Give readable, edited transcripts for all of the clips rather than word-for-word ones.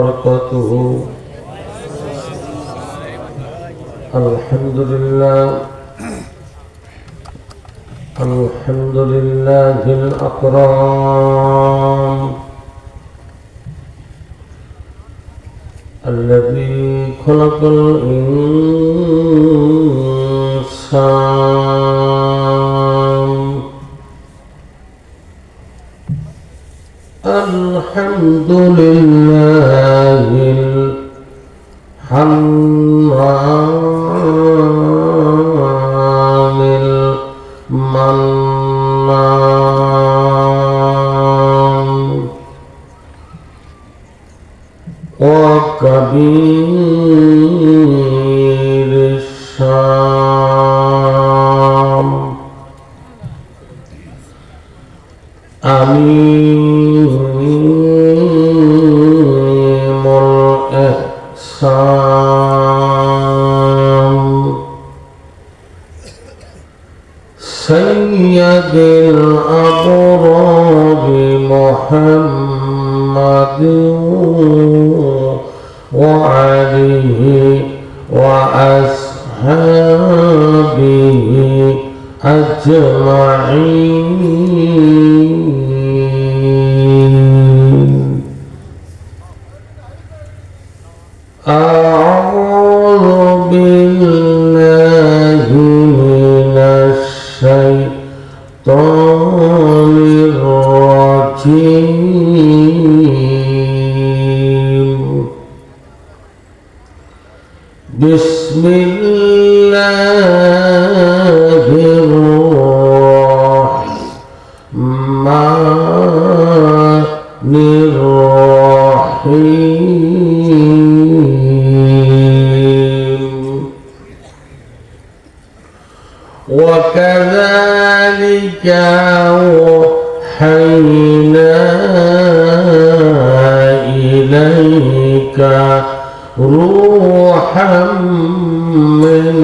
وبركاته. الحمد لله الأكرم الذي خلق الإنسان. الحمد لله الحنان المنان وكبير الشام. سيد الأبرار محمد وعليه وأصحابه أجمعين. أعوذ بالله من الشيطان الرجيم. بسم الله الرحمن الرحيم. وكذلك أوحينا إليك روحا من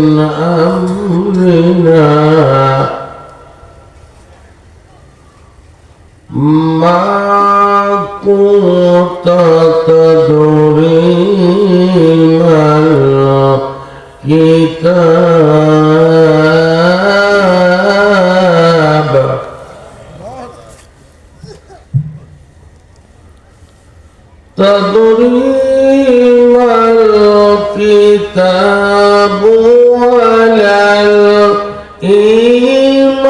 أمرنا ما كنت تدري ما الكتاب الكتاب ولا الإيمان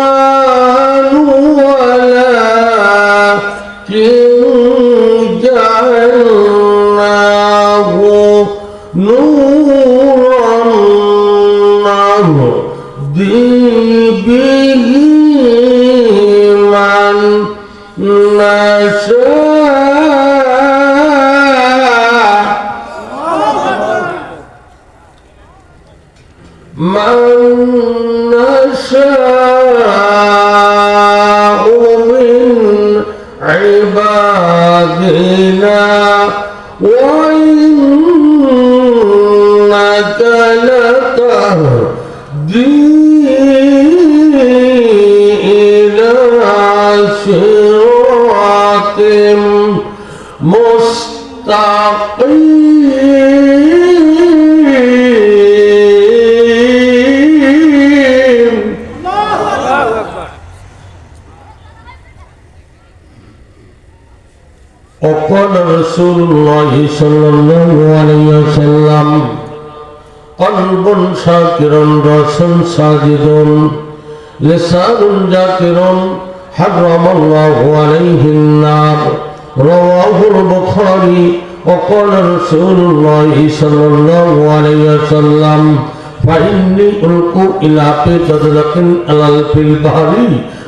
ولكن جعلناه نورا نهدي به من نشاء من عبادنا وإنك لتهدي إلى صراط مستقيم. وقال رسول الله صلى الله عليه وسلم قلب شاكر رأس ساجد لسان ذاكر حرم الله عليه النار. رواه البخاري. وقال رسول الله صلى الله عليه وسلم فإني ألقى إلى قطرة على البحر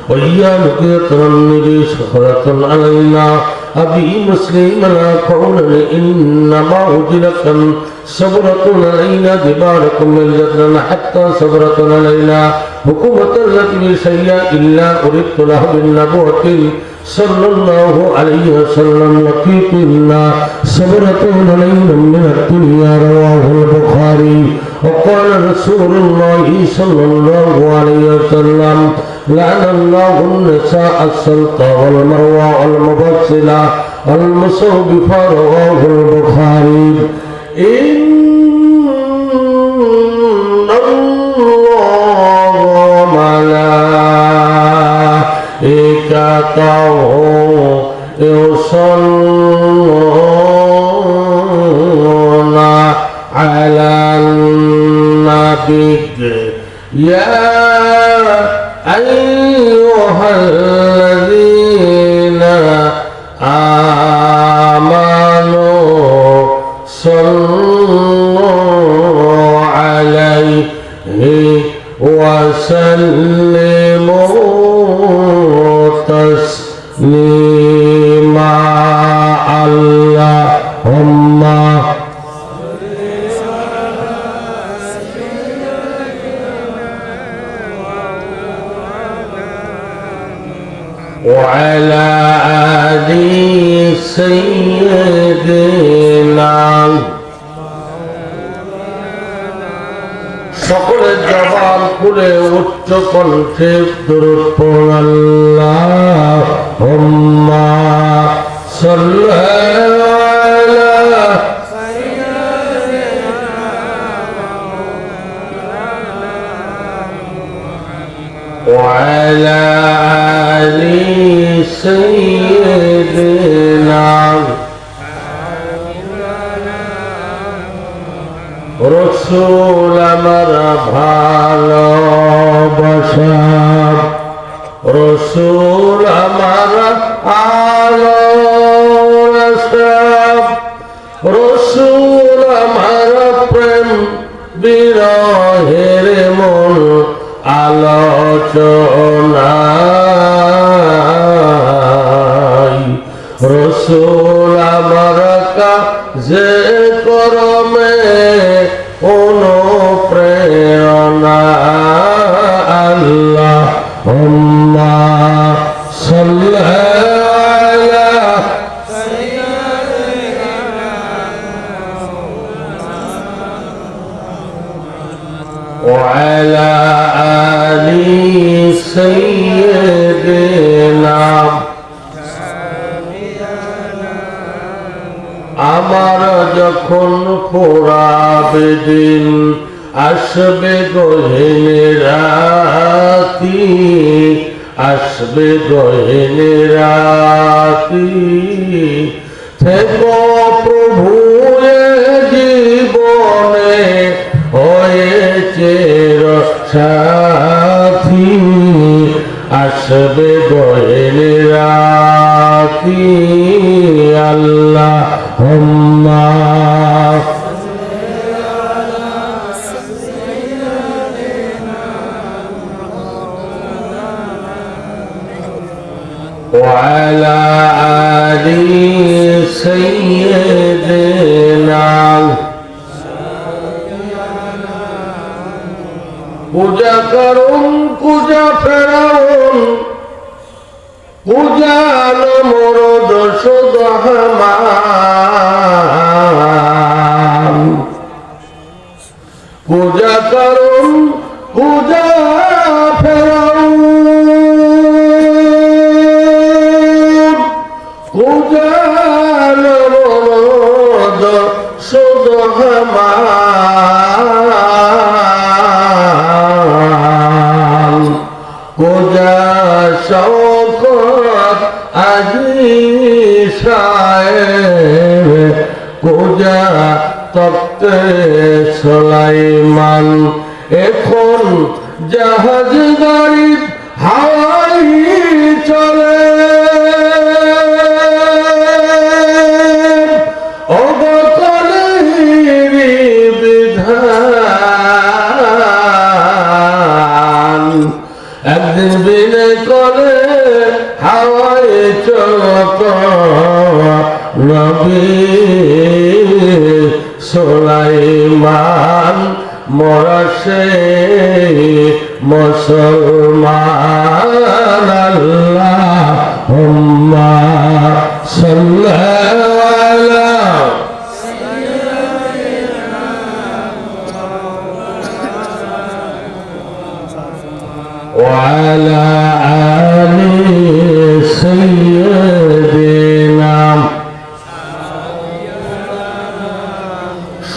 وهي لقيت النبي صخرة علينا. أبي مسلم لا قول إنما أجلك صبرة علينا دباركم من جدنا حتى صبرة علينا حكومة التي سيئة إلا أردت له بالنبوة صلى الله عليه وسلم لقيت إلا صبرة علينا من الدنيا. رواه البخاري. وقال رسول الله صلى الله عليه وسلم لعن الله النساء السلطة والمروى والمبصلة والمصوبفة. رواه البخاري. بك يا أيها الذين آمنوا صلوا عليه وسلموا تسليما اللهم وعلى آل سيدنا সকলের জবান খুলে উচ্চ কণ্ঠে দরুদ পড়ুন আল্লাহুম্মা সাল্লি আলা وعلى آل سيدنا رسول আমার ভালোবাসা রসুল আমার আলোচনা রসুল আমার প্রেম বিরহের মন আলোচনা রসুল আমার কাজে করমে অনুপ্রেরণা আল্লাহুম্মা সাল্লি আলা وعلى آل سيدنا আমার যখন পোড়াবে দিন আসবে গহীন রাতি আসবে গহীন রাতি থেকো প্রভু জীবনে হয়েছে সাথী আসবে গহীন রাতি আল্লাহুম্মা وعلى آل سيدنا পূজা করুন পূজা ফেরাউন পূজা নমরদ সুদহমান পূজা করুন পূজা ফেরাউন পূজা নমরদ সুদহমান পূজা শওকত আজিশায়ের পূজা তক্তে সুলাইমান এখন জাহাজ গাড়ি হাওয়াই চলে অবতলের বিধান একদিন বিনে করে হাওয়ায় চলত নবী সুলাইমান মরসে মুসলমান আল্লাহুম্মা সাল্লি আলা وعلى آل سيدنا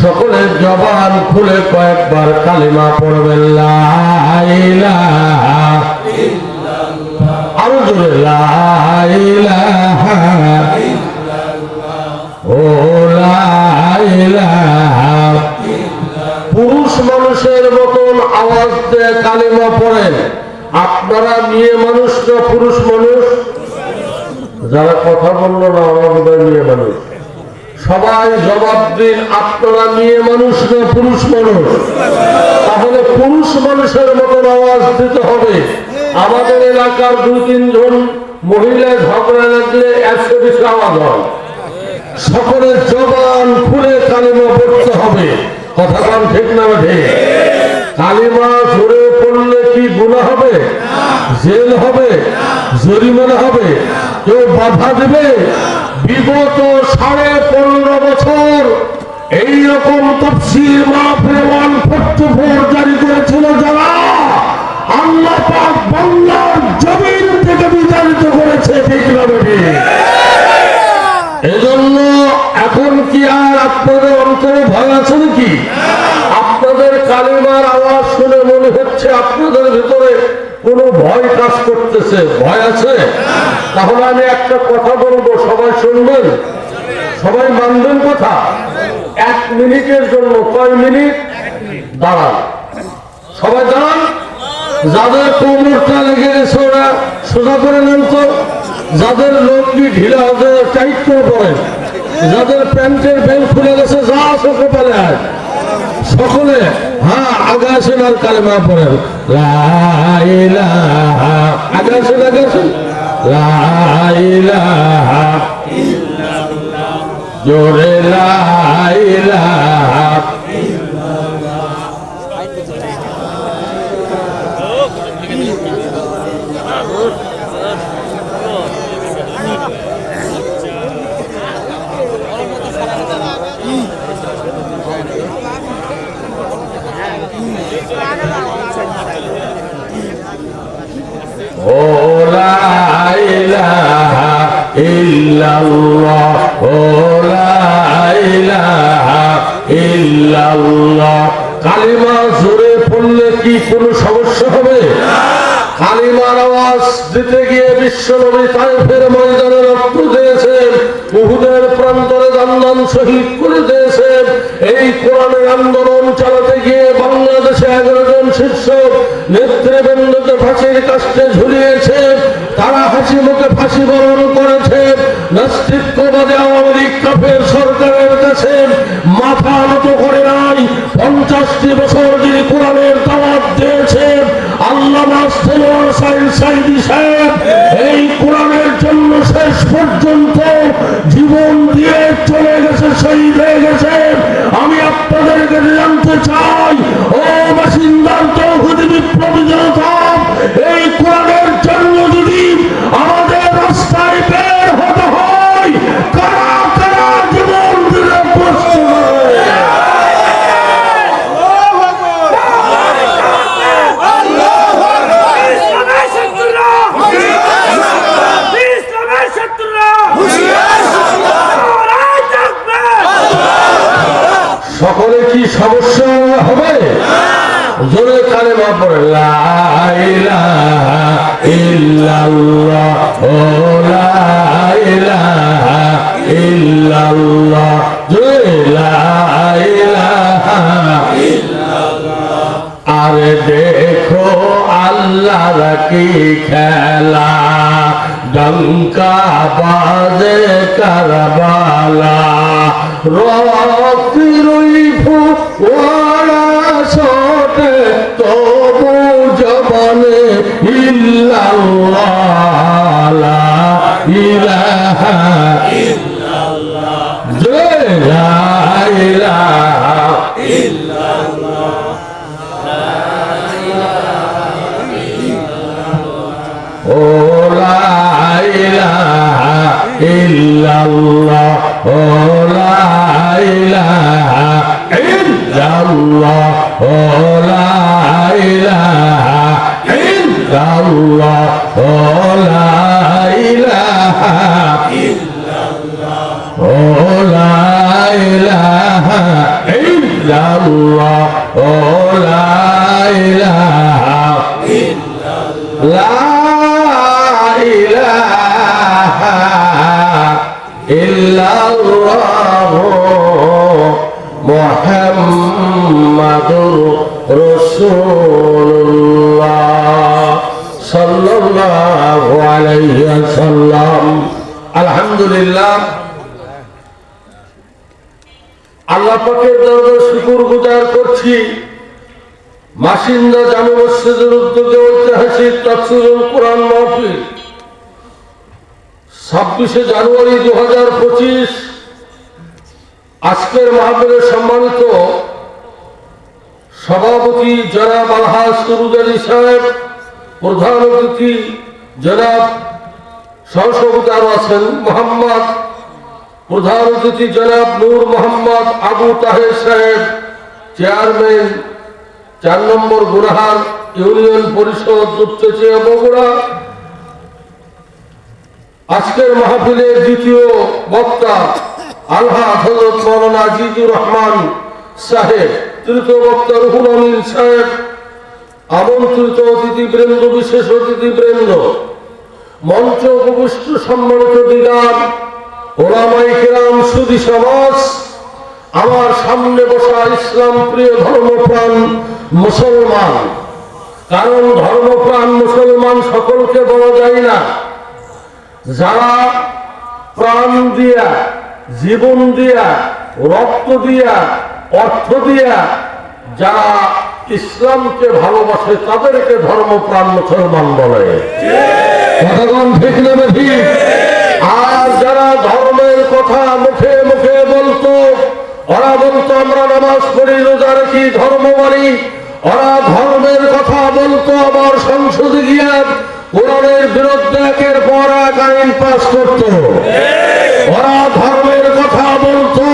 সকলের জবান খুলে কয়েকবার কালিমা পড়বেন লা ইলাহা ইল্লাল্লাহ আরো জোরে লা ইলাহা ইল্লাল্লাহ ও লা ইলাহা ইল্লাল্লাহ পুরুষ মানুষের মতো দিয়ে কালিমা পড়েন, আপনারা মেয়ে মানুষ না পুরুষ মানুষ? যারা কথা বললো না ওরা বোধহয় মেয়ে মানুষ। সবাই জবাব দিন, আপনারা মেয়ে মানুষ না পুরুষ মানুষ? তাহলে পুরুষ মানুষের মতন আওয়াজ দিতে হবে। আমাদের এলাকার 2-3 জন মহিলা ঝগড়া লাগলে 100 বেশি আওয়াজ হয়। সকলের জবান খুলে কালিমা পড়তে হবে। কথা বল ঠিক না ঠিক? কালিমা জোরে পড়লে কি গুনাহ হবে? জেল হবে? জরিমানা হবে? কেউ বাধা দেবে? বিগত 15.5 বছর এইরকম তাফসীর মাহফিল 144 জারি করেছিল যারা, আল্লাহ পাক বাংলার জমিন থেকে বিতাড়িত করেছে। ঠিক না ঠিক? এজন্য এখন কি আর আপনাদের অন্তরে ভয় আছে নাকি? আপনাদের কালিমার আওয়াজ শুনে মনে হচ্ছে আপনাদের ভিতরে কোনো ভয় কাজ করতেছে। ভয় আছে? তাহলে আমি একটা কথা বলবো, সবাই শুনবেন, সবাই মানবেন কথা। 1 মিনিটের জন্য, কয় মিনিট? দাঁড়ান, সবাই দাঁড়ান। যাদের কোমরটা লেগে গেছে ওরা সোজা করে নেন তো। যাদের লঙ্গি ঢিলা হবে টাইট করে পড়েন। যাদের প্যান্টের বেল্ট খুলে গেছে যা চোখে পেলে আয় সকলে, হ্যাঁ আগে আসেন আর কালেমা পড়েন। লা ইলাহা, আগে আসেন, আগে আসেন। লা ইলাহা ইল্লাল্লাহ, জোরে লা ইলাহা ইল্লাল্লাহ। ও লা ইলাহা ইল্লাল্লাহ, ও লা ইলাহা ইল্লাল্লাহ। কালিমা জোরে পড়লে কি কোনো সমস্যা হবে? কালিমার আওয়াজ দিতে গিয়ে বিশ্বনবী তায়েফের ময়দানে রক্ত দিয়েছেন, উহুদের প্রান্তরে জান্নাত শহীদ করে দিয়েছেন। এই কোরআনের আন্দোলন চালাতে গিয়ে বাংলাদেশে 11 জন শীর্ষ নেতৃবৃন্দকে ফাঁসির কাস্টে ঝুলিয়েছে। তারা হাসি মুখে ফাঁসি বরণ করেছে। নাস্তিক্যবাদী আওয়ামী লীগ কাফের সরকারের কাছে মাথা নত করে নাই। 50টি বছর যিনি কোরআনের দাওয়াত দিয়েছেন, আল্লামা সাইয়্যিদ সাইদি সাহেব এই কোরআনের জন্য শেষ পর্যন্ত জীবন দিয়ে চলে গেছে, শহীদ হয়ে গেছে। আমি আপনাদেরকে জানতে চাই, ও বাসিন্দার তৌহিদি বিপ্লবী জনতা, এই কোরআনের জন্য যদি আমাদের রাস্তায় বের হতে হয়, কারা কারা জীবন দিলে প্রশ্ন সকলে কি সমস্যা হবে? জোরে কালেমা পড়ে লা ইলাহা ইল্লাল্লাহ, ও লা ইলাহা ইল্লাল্লাহ, জোরে লা ইলাহা ইল্লাল্লাহ। আরে দেখো আল্লাহর কি খেলা, ডঙ্কা বাজে কারবালা, রক্তেরই ফোয়ারা ছোটে তবু জবানে ইল্লাল্লাহ, লা ইলাহা ইল্লাল্লাহ, জয় লা ইলাহা ইল্লাল্লাহ, লা ইলাহা ইল্লাল্লাহ, ও লা ইলাহা ইল্লাল্লাহ, ও লা ইলাহা ইল্লাল্লাহ, ও লা ইলাহা ইল্লাল্লাহ, ও লা ইলাহা ইল্লাল্লাহ, ও লা ইলাহা ইল্লাল্লাহ, ও লা ইলাহা ইল্লাল্লাহ, লা ইলাহা ইল্লাল্লাহ মুহাম্মাদুর রাসূলুল্লাহ। সাল্লাল্লাহু আলাইহি ওয়াসাল্লাম। আলহামদুলিল্লাহ, আল্লাহ পাকের দরবারে শুকরগুজার করছি। মাসিন্দা জামে মসজিদের উদ্যোগে ঐতিহাসিক তাফসীরুল কোরআন মাহফিল 26শে জানুয়ারি 2025। আজকের মাহফিলের সম্মানিত সভাপতি জনাব আলহাজ সুরুজ আলী সাহেব, প্রধান অতিথি জনাব সহসভাপতি আরো আছেন মোহাম্মদ, প্রধান অতিথি জনাব নূর মোহাম্মদ আবু তাহের সাহেব, চেয়ারম্যান 4 নম্বর গুনাহার ইউনিয়ন পরিষদ উত্তরচিয়া বগুড়া। আজকের মাহফিলের দ্বিতীয় বক্তা আলহাজ হযরত মাওলানা আজিজুর রহমান সাহেব, তৃতীয় বক্তা রুহুল আমিন সাহেব, আমন্ত্রিত অতিথিবৃন্দ, বিশেষ অতিথিবৃন্দ, মঞ্চ উপবিষ্ট সম্মানিত দিগার, ওলামায়ে কেরাম, সুধী সমাজ, আমার সামনে বসা ইসলাম প্রিয় ধর্মপ্রাণ মুসলমান। কারণ ধর্মপ্রাণ মুসলমান সকলকে বলা যায় না। যারা প্রাণ দিয়া, জীবন দিয়া, রক্ত দিয়া, অর্থ দিয়া যারা ইসলামকে ভালোবাসে তাদেরকে ধর্মপ্রাণ মুসলমান বলে। ঠিক না ঠিক? আর যারা ধর্মের কথা মুখে মুখে বলতো, ওরা বলতো আমরা নামাজ পড়ি, রোজা রাখি, ধর্ম মানি, ওরা ধর্মের কথা বলতো, আবার সংসদে গিয়া কোরআনের বিরুদ্ধে একের পর এক আইন পাস করত। ওরা ধর্মের কথা বলতো,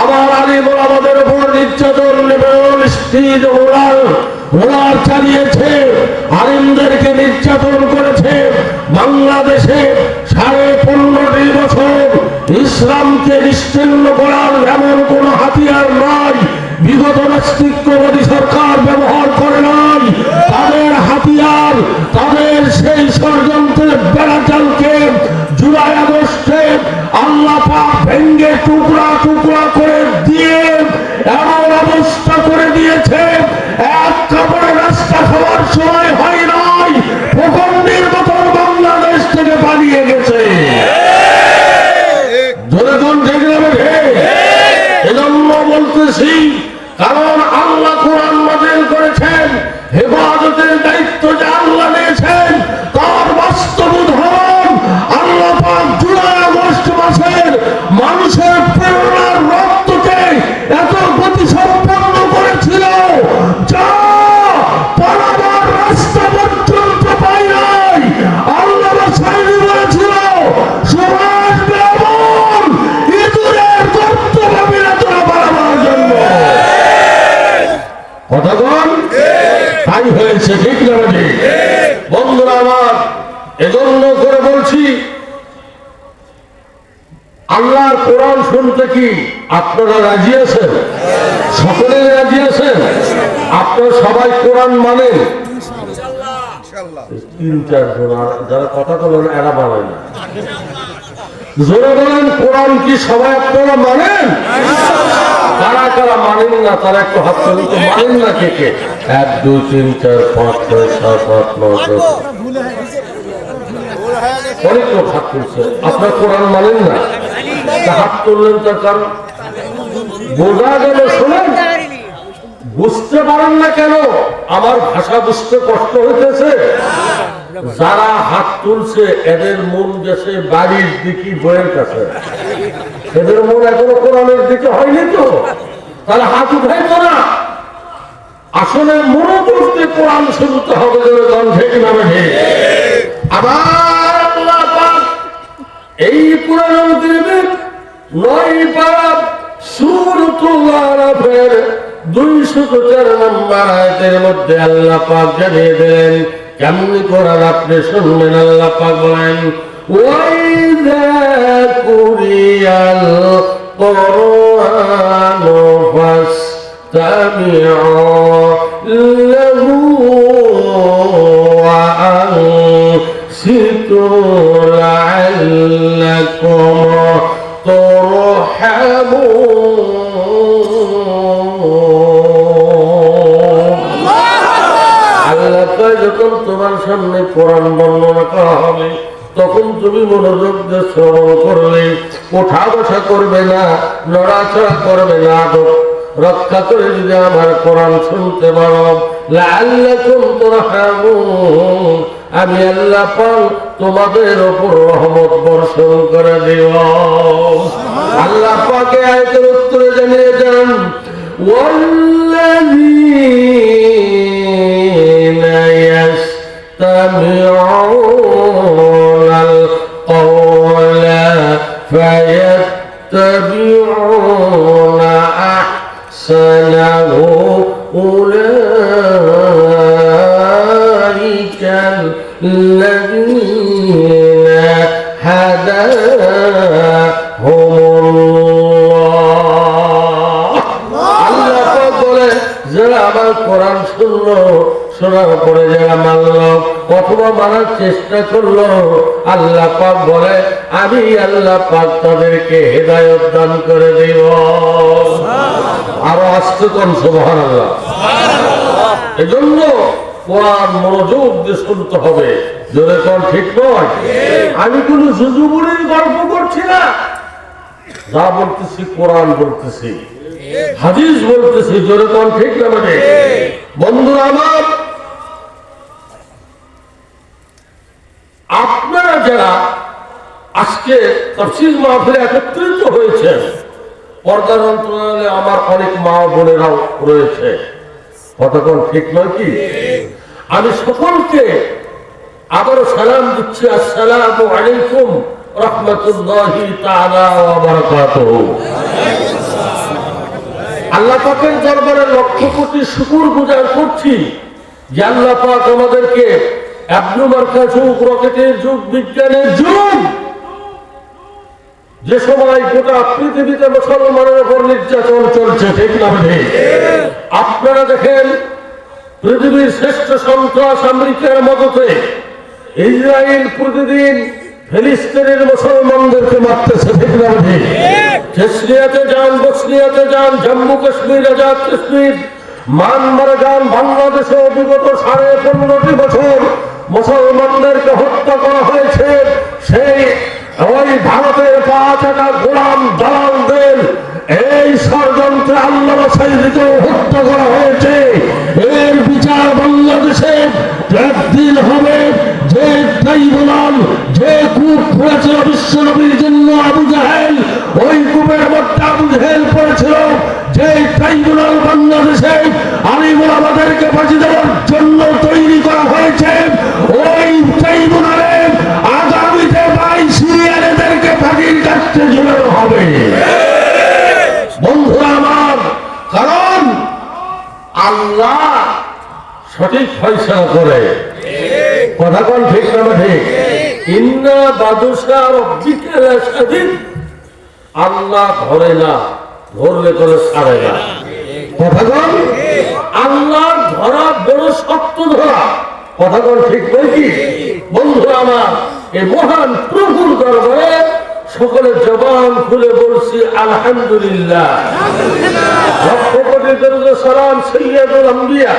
আবার আলিম ওলামাদের উপর নির্যাতন চালিয়েছে, আলিমদেরকে নির্যাতন করেছে। বাংলাদেশে 15.5 বছর ইসলামকে নিশ্চিহ্ন করার এমন কোন হাতিয়ার নাই বিগত নাস্তিক্যবাদী সরকার ব্যবহার করে নাই। তাদের হাতিয়ার, তাদের সেই ষড়যন্ত্রের বেড়াজালকে জুলাই আগস্টে আল্লাহ পাক ভেঙ্গে টুকরা টুকরা করে দিয়ে এমন অবস্থা করে দিয়েছে, এক কাপড়ে রাস্তা খাওয়ার সময় হয় নাই, ভূখণ্ডের মতন বাংলাদেশ থেকে পালিয়ে গেছে। এজন্য বলতেছি, কারণ আল্লাহ কোরআন নাযিল করেছেন, হেফাজতের দায়িত্ব যে আল্লাহ নিয়েছেন তার বাস্তব উদাহরণ আল্লাহ পাক জুলাই আগস্ট মাসের মানুষের প্রেরণার রক্তকে এত গতিসম্পন্ন করেছিল যা পালাবার রাস্তা পর্যন্ত পাই নাই। আল্লাহ সাইনি বলেছিল সমাজ ব্যবহার ইঁদুরের গর্ত ভাবি না তোরা পালাবার জন্য। কথা বল, তাই হয়েছে। ঠিক না ঠিক? বন্ধুরা আমার, এজন্য করে বলছি, আল্লাহর কোরআন শুনতে কি আপনারা রাজি আছেন? সকলে রাজি আছেন? আপনারা সবাই কোরআন মানেন? 3-4 জন যারা কথা বলেন এরা মানে না। জোরে বলেন, কোরআন কি সবাই আপনারা মানেন? কারা কারা মানেন না তারা একটু হাত তুলে। তো মানেন না কে কে? 1 2 3 4 5 6 7 8 9 10। অনেক লোক হাত তুলছে। আপনার কোরআন মানেন না, হাত তুললেন তার কারণ বোঝা গেল। শোনেন, বুঝতে পারেন না কেন? আমার ভাষা বুঝতে কষ্ট হইতেছে। যারা হাত তুলছে এদের মন গেছে বাড়ির দিকে, বইয়ের কাছে। এদের মন এখনো কোরআনের দিকে হয়নি, তো তাহলে হাত উঠাইতো না। আসলে মনোযোগ দিয়ে কোরআন শুনতে হবে। ঠিক না ঠিক? আবার আল্লাহ পাক এই কোরআন 9 পারা সূরাতুল আরাফের 204 নম্বর আয়াতের মধ্যে আল্লাহ পাক জানিয়ে দিলেন কেমনি কোরআন আপনি শুনবেন। আল্লাহ পাক বলেন, ওয়াইযা কুরিয়াল কুরআনু ফাসতামিউ লাহু ওয়া আনসিতু লাআল্লাকুম তুরহামুন। আল্লাহ যখন তোমার সামনে কোরআন বর্ণনা করা হবে, তখন তুমি মনোযোগ দিয়ে শ্রবণ করবে, ওঠা বসা করবে না, নড়াচড়া করবে না, রক্ষা করে যদি আমার কোরআন শুনতে পারো, লাআল্লাকুম তুরহামুন, আমি আল্লাহ পাক তোমাদের উপর রহমত বর্ষণ করে দেব। আল্লাহ পাক আয়াতের উত্তরে জানিয়ে দেন, ওয়াল্লাযীনা ইয়াসতামিউনাল কওলা ফায়াত্তাবিউনা আহসানাহু উলাইকাল লাযীনা হাদাহুমুল্লাহ। আল্লাহ পাক বলে, যারা আমার কোরআন শুনলো, শোনার পরে যারা মানল অথবা মানার চেষ্টা করলো, আল্লাহ পাক বলে আমি আল্লাহ পাক তাদেরকে হেদায়েত দান করে দেব। আরো আসতে কোন সুবহানাল্লাহ। এজন্য কোরআন মনোযোগ দিয়ে শুনতে হবে। জোরে কোন ঠিক নয়? আমি কোন জুজুবুরির গল্প করছি না, যা বলতেছি কোরআন বলতেছি, হাদিস বলতেছি। জোরে কোন ঠিক না? মানে বন্ধুরা আমার, আপনারা যারা আজকে তাফসীর মাহফিলে একত্রিত হয়েছেন, পর্দার অন্তরালে আমার অনেক মা বোনেরাও রয়েছে, কতক্ষণ ঠিক নয় কি? আমি সকলকে আবারও সালাম দিচ্ছি, আসসালামু আলাইকুম রাহমাতুল্লাহি তাআলা ওয়া বারাকাতুহু। আল্লাহ পাকের দরবারে লক্ষ কোটি শুকর গুজার করছি যে আল্লাহ পাক আমাদেরকে আব্দু মার্কা যুগ, রকেটের যুগ, বিজ্ঞানের যুগ, যে সময় গোটা পৃথিবীতে মুসলমানের উপর নির্যাতন চলছে, ঠিক না? আপনারা দেখেন পৃথিবীর শ্রেষ্ঠ সন্ত্রাস আমেরিকার মদতে ইসরায়েল প্রতিদিন ফিলিস্তিনের মুসলমানদেরকে মারতেছে, ঠিক না? চেচনিয়াতে যান, বসনিয়াতে যান, জম্মু কাশ্মীর, আজাদ কাশ্মীর, মায়ানমারে যান, বাংলাদেশে বিগত 15.5 বছর মুসলমানদেরকে হত্যা করা হয়েছে। সেই ওই ভারতের 5 গোলাম দালালদের এই ষড়যন্ত্রে আল্লাহ রাসূলকে হত্যা করা হয়েছে। এর বিচার বাংলাদেশে একদিন হবে। যে ট্রাইব্যুনাল, যে কূপ করেছিল বিশ্ব নবীর জন্য আবু জাহেল, ওই কূপের মধ্যে আবু জাহেল পড়েছিল, যে ট্রাইব্যুনাল বাংলাদেশে আলিমুল আমাদেরকে ফাঁসি দেওয়ার জন্য তৈরি করা হয়েছে, ওই ট্রাইব্যুনালে আগামীতে 22 সিরিয়ালদেরকে ফাঁসির কাছে ঝুলানো হবে। বন্ধুরা আমার, কারণ আল্লাহ সঠিক ফয়সালা করে। কথা কোন ঠিক না? ঠিক। ইন্না বাদুশা রাব্বিকা লাশাদীদ, আল্লাহ ধরে না, ধরলে করে ছাড়ে না। কথা কোন? আল্লাহ ধরা বড় শক্ত ধরা। কথা কোন ঠিক নয় কি? বন্ধুরা আমার, এই মহান প্রভুর দরবারে সকলে জবান খুলে বলছি আলহামদুলিল্লাহ। লক্ষ কোটি দরুদ সালাম সাইয়্যিদুল আম্বিয়া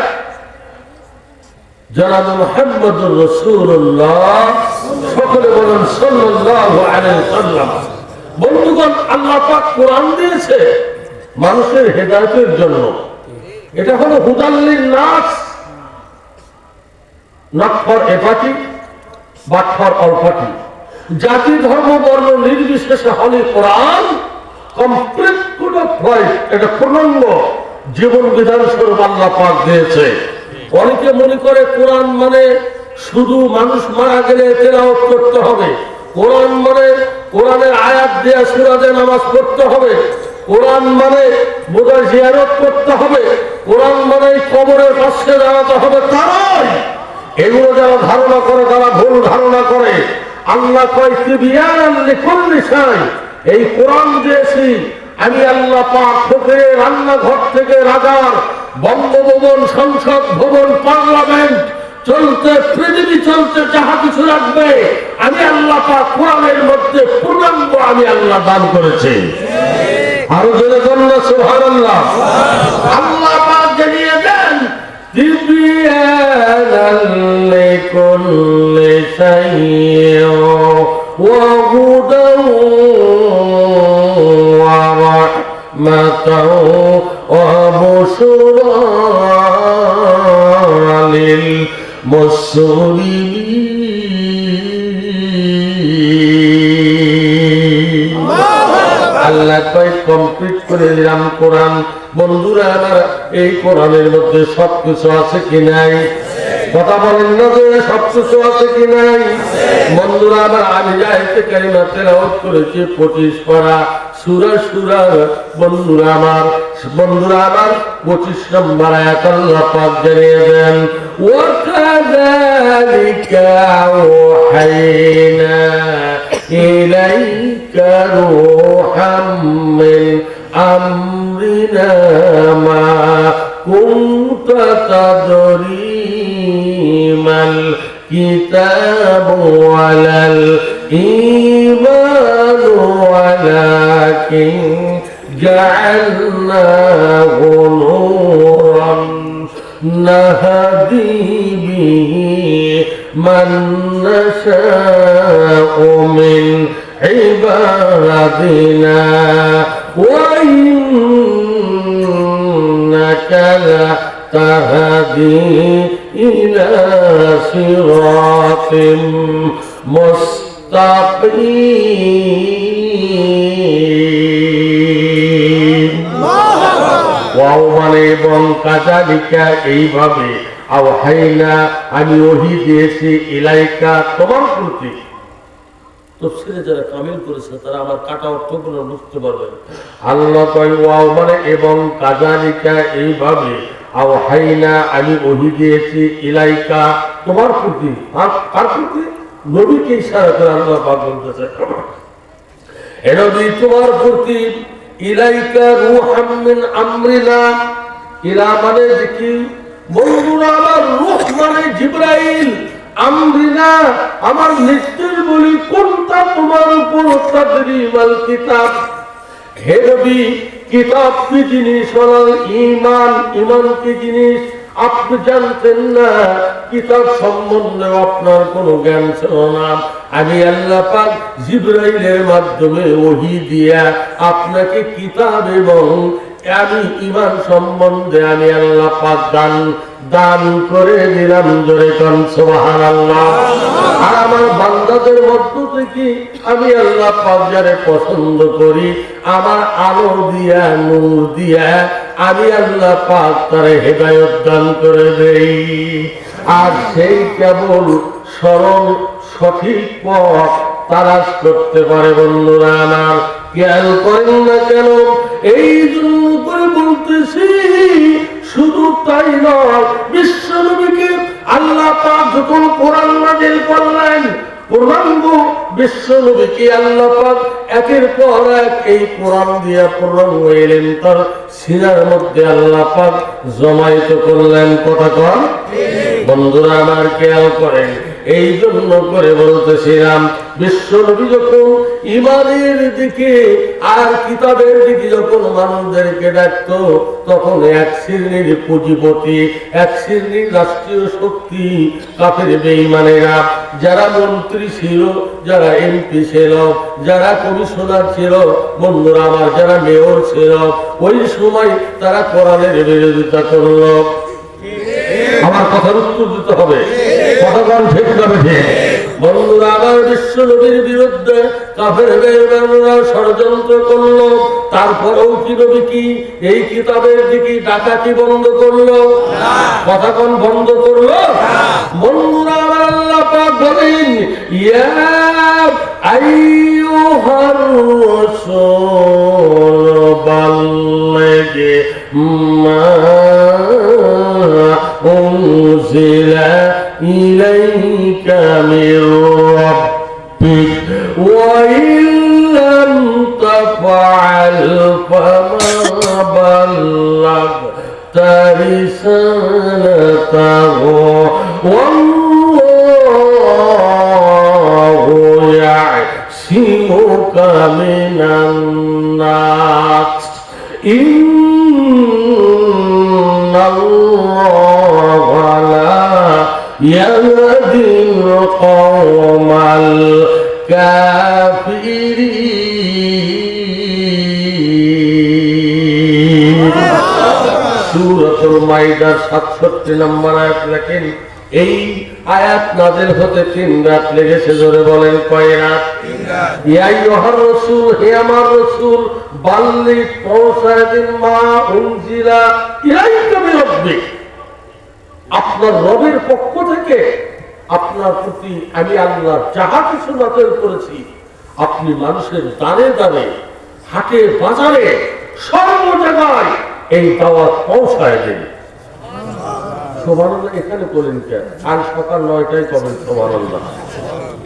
জনাব মুহাম্মদুর রাসূলুল্লাহ, সকলে বলেন সাল্লাল্লাহু আলাইহি ওয়াসাল্লাম। বন্ধুগণ, আল্লাহ পাক কোরআন দিয়েছে মানুষের হেদায়েতের জন্য। এটা হলো হুদাল্লিন নাস, not for a party but for all party. জাতি, ধর্ম, বর্ণ নির্বিশেষে হলে কোরআন কমপ্লিট কোড অফ লাইফ, এটা পূর্ণাঙ্গ জীবন বিধান স্বরূপ আল্লাহ পাক দিয়েছে। অনেকে মনে করে কোরআন মানে শুধু মানুষ মারা গেলে তেলাওয়াত করতে হবে, কোরআন মানে কোরআনের আয়াত দিয়ে সূরা দিয়ে নামাজ পড়তে হবে, কোরআন মানে বোধহয় জিয়ারত করতে হবে, কোরআন মানে কবরের পাশে দাঁড়াতে হবে। তারাই এগুলো যারা ধারণা করে তারা ভুল ধারণা করে। আল্লাহ কয় তিবিয়ানান লিকুল্লি শাই, এই কোরআন দিয়েছি আমি আল্লাহ পাক। থেকে রান্নাঘর থেকে রাজার, বঙ্গভবন, সংসদ ভবন, পার্লামেন্ট চলতে, পৃথিবী চলতে, যাহা কিছু রাখবে আমি আল্লাহ পাক কোরআনের মধ্যে পূর্ণাঙ্গ আমি আল্লাহ দান করেছি। আরো জোরে বলুন সুবহানাল্লাহ। আল্লাহ পাক জানিয়ে দেন তিবিয়ানান লিকুল্লি وهدى ورحمة وبشرى للمسلمين আল্লাহ কয় কমপ্লিট করে দিলাম কোরআন। বন্ধুরা আমার, এই কোরআনের মধ্যে সবকিছু আছে কি নাই? কথা বলেন না যে সবকিছু আছে কি নাই? বন্ধুরা আমার, আমি আয়াতে কারিমা তেলাওয়াত করেছি 25 পারা সূরা সূরার। বন্ধুরা আমার 25 নম্বর আয়াত আল্লাহ পাক জানিয়ে দেন, ওয়া কাযালিকা আওহাইনা ইলাইকা রূহাম মিন আমরিনা মা কুনতা তাদরি মাল কিতাবু ওয়ালাল ঈমানু ওয়ালাকিন জাআলনাহু নূরান নাহদি বিহি মান নাশাউ মিন ইবাদিনা ওয়া ইন্নাকা লাতাহদি ইলা সিরাতিম মুস্তাকিম। ওয়াও মানে এবং কাযালিকা এইভাবে, আওহাইনা আমি ওহী দিয়েছি, ইলাইকা তোমার প্রতি। তাফসীরে যারা কামিল করেছে তারা আমার কাটা অর্থগুলো বুঝতে পারবেন। আল্লাহ কয় ওয়াও মানে এবং কাযালিকা এইভাবে, আওহাইনা আমি ওহী দিয়েছি, ইলাইকা তোমার প্রতি। আর কার প্রতি? নবীকে ইশারা করে আল্লাহ পাক বলতেছে, হে নবী তোমার প্রতি, ইলাইকা রূহাম মিন আমরিনা। ইলা মানে কি? বন্ধুরা আমার, রূহ মানে জিবরাইল, আমরিনা আমার নির্দেশ বলি, কোনটা তোমার উপর তাদরি মাল কিতাব। হে নবী কিতাব কি জিনিস, ঈমান ঈমান কি জিনিস আপনি জানতেন না, কিতাব সম্বন্ধে আপনার কোনো জ্ঞান ছিল না। আমি আল্লাহ পাক জিবরাইলের মাধ্যমে ওহী দিয়া আপনাকে কিতাব এবং আমি ঈমান সম্বন্ধে আমি আল্লাহ পাক দান করে দিলাম। জোরে কোন সুবহানাল্লাহ। আর আমার বান্দাদের মধ্য থেকে আমি আল্লাহ পাক যারে পছন্দ করি, আমার আলো দিয়া নূর দিয়া আমি আল্লাহ পাক তারে হেদায়েত দান করে দেই। আর সেই কেবল সরল সঠিক পথ তালাশ করতে পারে। বন্ধুরা আমার, খেয়াল করেন না কেন? এই জন্য করে বলতেছি, শুধু তাই নয়, বিশ্বনবীকে আল্লাহ পাক যখন কোরআন নাযিল করলেন, পূর্ণাঙ্গ বিশ্বনবীকে আল্লাহ পাক একের পর এক এই কোরআন দিয়া পূর্ণাঙ্গ এলেন তার সিনার মধ্যে আল্লাহ পাক জমায়েত করলেন। কথা কন বন্ধুরা আমার, খেয়াল করেন। এই জন্য করে বলতেছিলাম, বিশ্বনবী যখন ঈমানের দিকে আর কিতাবের দিকে যখন মানুষদেরকে ডাকতো, তখন এক শ্রেণীর পুঁজিপতি, এক শ্রেণীর রাষ্ট্রীয় শক্তি কাফের বেঈমানেরা, যারা মন্ত্রী ছিল, যারা এমপি ছিল, যারা কমিশনার ছিল, বন্ধুরা আমার যারা মেয়র ছিল, ওই সময় তারা কোরআনের বিরোধিতা করলো। আমার কথার উত্তর দিতে হবে, কতক্ষণ ঠিক যাবে ঠিক। বন্ধুরা আমার, বিশ্বনবীর বিরুদ্ধে কাফের বেঈমানরা ষড়যন্ত্র করলো। তারপরেও কি নবী কি এই কিতাবের দিকে ডাকাতি বন্ধ করলো? কতক্ষণ বন্ধ করলো? বন্ধুরা আমার, আল্লাহ পাক বলেন, ইয়া আইয়ুহার রাসূল বাল্লিগ মা أنزل إليك من ربك وإن لم تفعل فما بلغت رسالته والله يعصمك من الناس إن الله لا يهدي القوم الكافرين সূরাতুল মাইদার 67 নম্বর আয়াত লেখেন এই আয়াত নাযিল হতে 3 রাত লেগেছে জোরে বলেন কয় রাত 3 রাত ইয়া আইয়ুহার রাসূল হে আমার রাসূল বাল্লি পৌঁছায় দিন মা উনজিলা ইলাইকা মির রাব্বিক আপনার রবের পক্ষ থেকে আপনার প্রতি আমি আল্লাহ যাহা কিছু নাযিল করেছি আপনি মানুষের দানে দানে হাটে বাজারে সর্ব জায়গায় এই দাওয়াত পৌঁছায় দিন সুবহানাল্লাহ এখানে বলেন কেন আজ সকাল 9টায় কবেন সুবহানাল্লাহ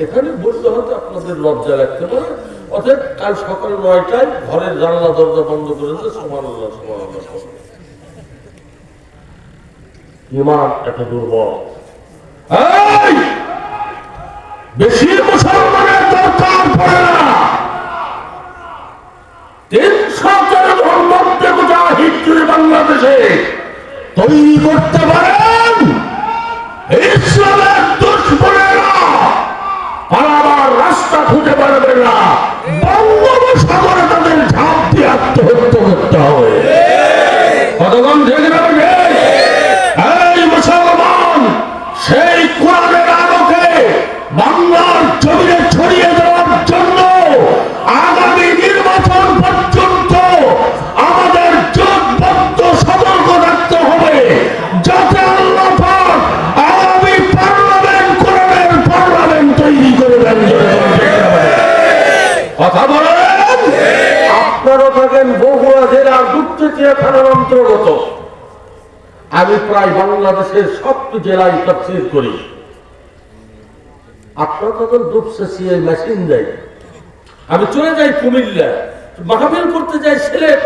এখানে বলতে হতে আপনাদের লজ্জা লাগতে পারে অতএব কাল সকাল 9টায় ঘরের জানলা দরজা বন্ধ করে দিয়ে সুবহানাল্লাহ সুবহানাল্লাহ ইমান এত দুর্বল এই বেশি মুসলমানের দরকার পড়ে না 300 মধ্যে মুজাহিদ যদি বাংলাদেশে তৈরি করতে পারেন ইসলামের দুশমনেরা পালাবার রাস্তা খুঁজে পারবে না বঙ্গোপসাগরে তাদের ঝাঁপ দিয়ে আত্মহত্যা করতে হবে কতক্ষণ ঠিক না এই মুসলমান সেই কোরআনের আলোকে বাংলার জমিনে ছড়িয়ে দেওয়ার জন্য আগামী নির্বাচন পর্যন্ত আমাদের জোটবদ্ধ সতর্ক থাকতে হবে যাতে আল্লাহ পাক আগামী পার্লামেন্ট কোরআনের পার্লামেন্ট তৈরি করে দেন কথা বলেন আপনারা থাকেন বগুড়া জেলার দুপচাঁচিয়া থানার অন্তর্গত আমি প্রায় বাংলাদেশের সবটি জেলায় তাফসীর করি আপনারা তখন দুপচাঁচিয়ায় মেশিন দেয় আমি চলে যাই কুমিল্লা মাহফিল করতে যাই সিলেট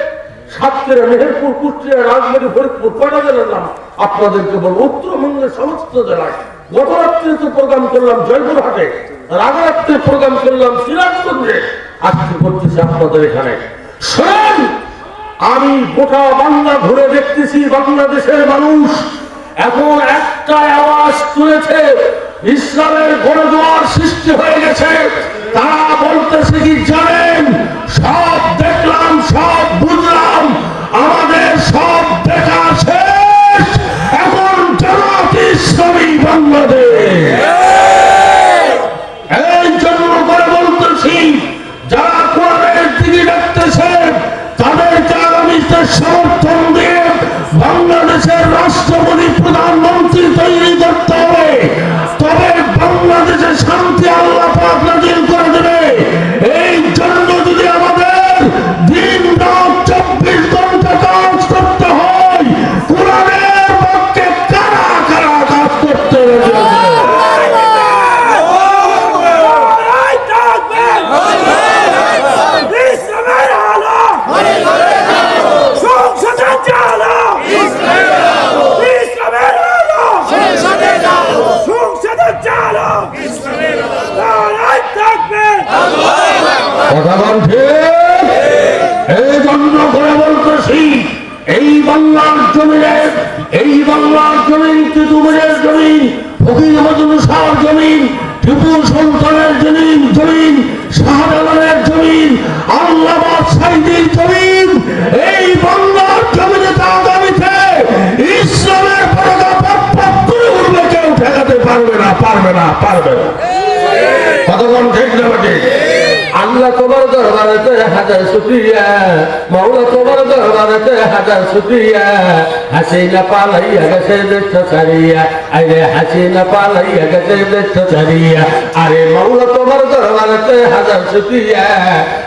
সাতক্ষীরা মেহেরপুর কুষ্টিয়া রাজবাড়ী ফরিদপুর কয়টা জেলার নাম আপনাদেরকে বলবো উত্তরবঙ্গের সমস্ত জেলায় গত রাত্রে তো প্রোগ্রাম করলাম জয়পুরহাটে আগের রাত্রে প্রোগ্রাম করলাম সিরাজগঞ্জে আজকে করতেছি আপনাদের এখানে শোনেন আমি গোটা বাংলা ঘুরে দেখতেছি বাংলাদেশের মানুষ এখন একটা আওয়াজ তুলেছে ইসলামের গণজোয়ার সৃষ্টি হয়ে গেছে তারা বলতেছে কি জানেন সব দেখলাম সব বুঝলাম আমাদের সব দেখা শেষ এখন জামাত ইসলামী বাংলাদেশ এই জন্য করে বলতেছি যারা কোরআনের দিকে ডাকতেছে তাদেরকে আগামীতে সমর্থন দিয়ে বাংলাদেশের রাষ্ট্রপতি প্রধানমন্ত্রী তৈরি করতে হবে তবে বাংলাদেশে শান্তি আল্লাহ পাক নাযিল করে দেবে এই জন্য যদি আমাদের দিন রাত 24 ঘন্টা কাজ করতে হয় কোরআনের পক্ষে কারা কারা কাজ করতে হবে এই জন্য করে বলতেছি এই বাংলার জমিনে এই বাংলার জমিন তিতুমিরের জমিন ফকির মজনু শাহর জমিন টিপু সুলতানের জমিন জমিন শাহজালালের জমিন আল্লামা সাইদির জমিন এই বাংলার জমিনে আগামীতে ইসলামের পতাকা পথ করে উঠলে কেউ ঠেকাতে পারবে না পারবে না পারবে না কতক্ষণ ঠিক না ঠিক আল্লাহ তোমার দরবারেতে হাজার শুকরিয়া মাওলা তোমার দরবারেতে হাজার শুকরিয়া হাসিনা পালাইয়া গেছে দেশ ছাড়িয়া আরে হাসিনা পালাইয়া গেছে দেশ ছাড়িয়া আরে মাওলা তোমার দরবারেতে হাজার শুকরিয়া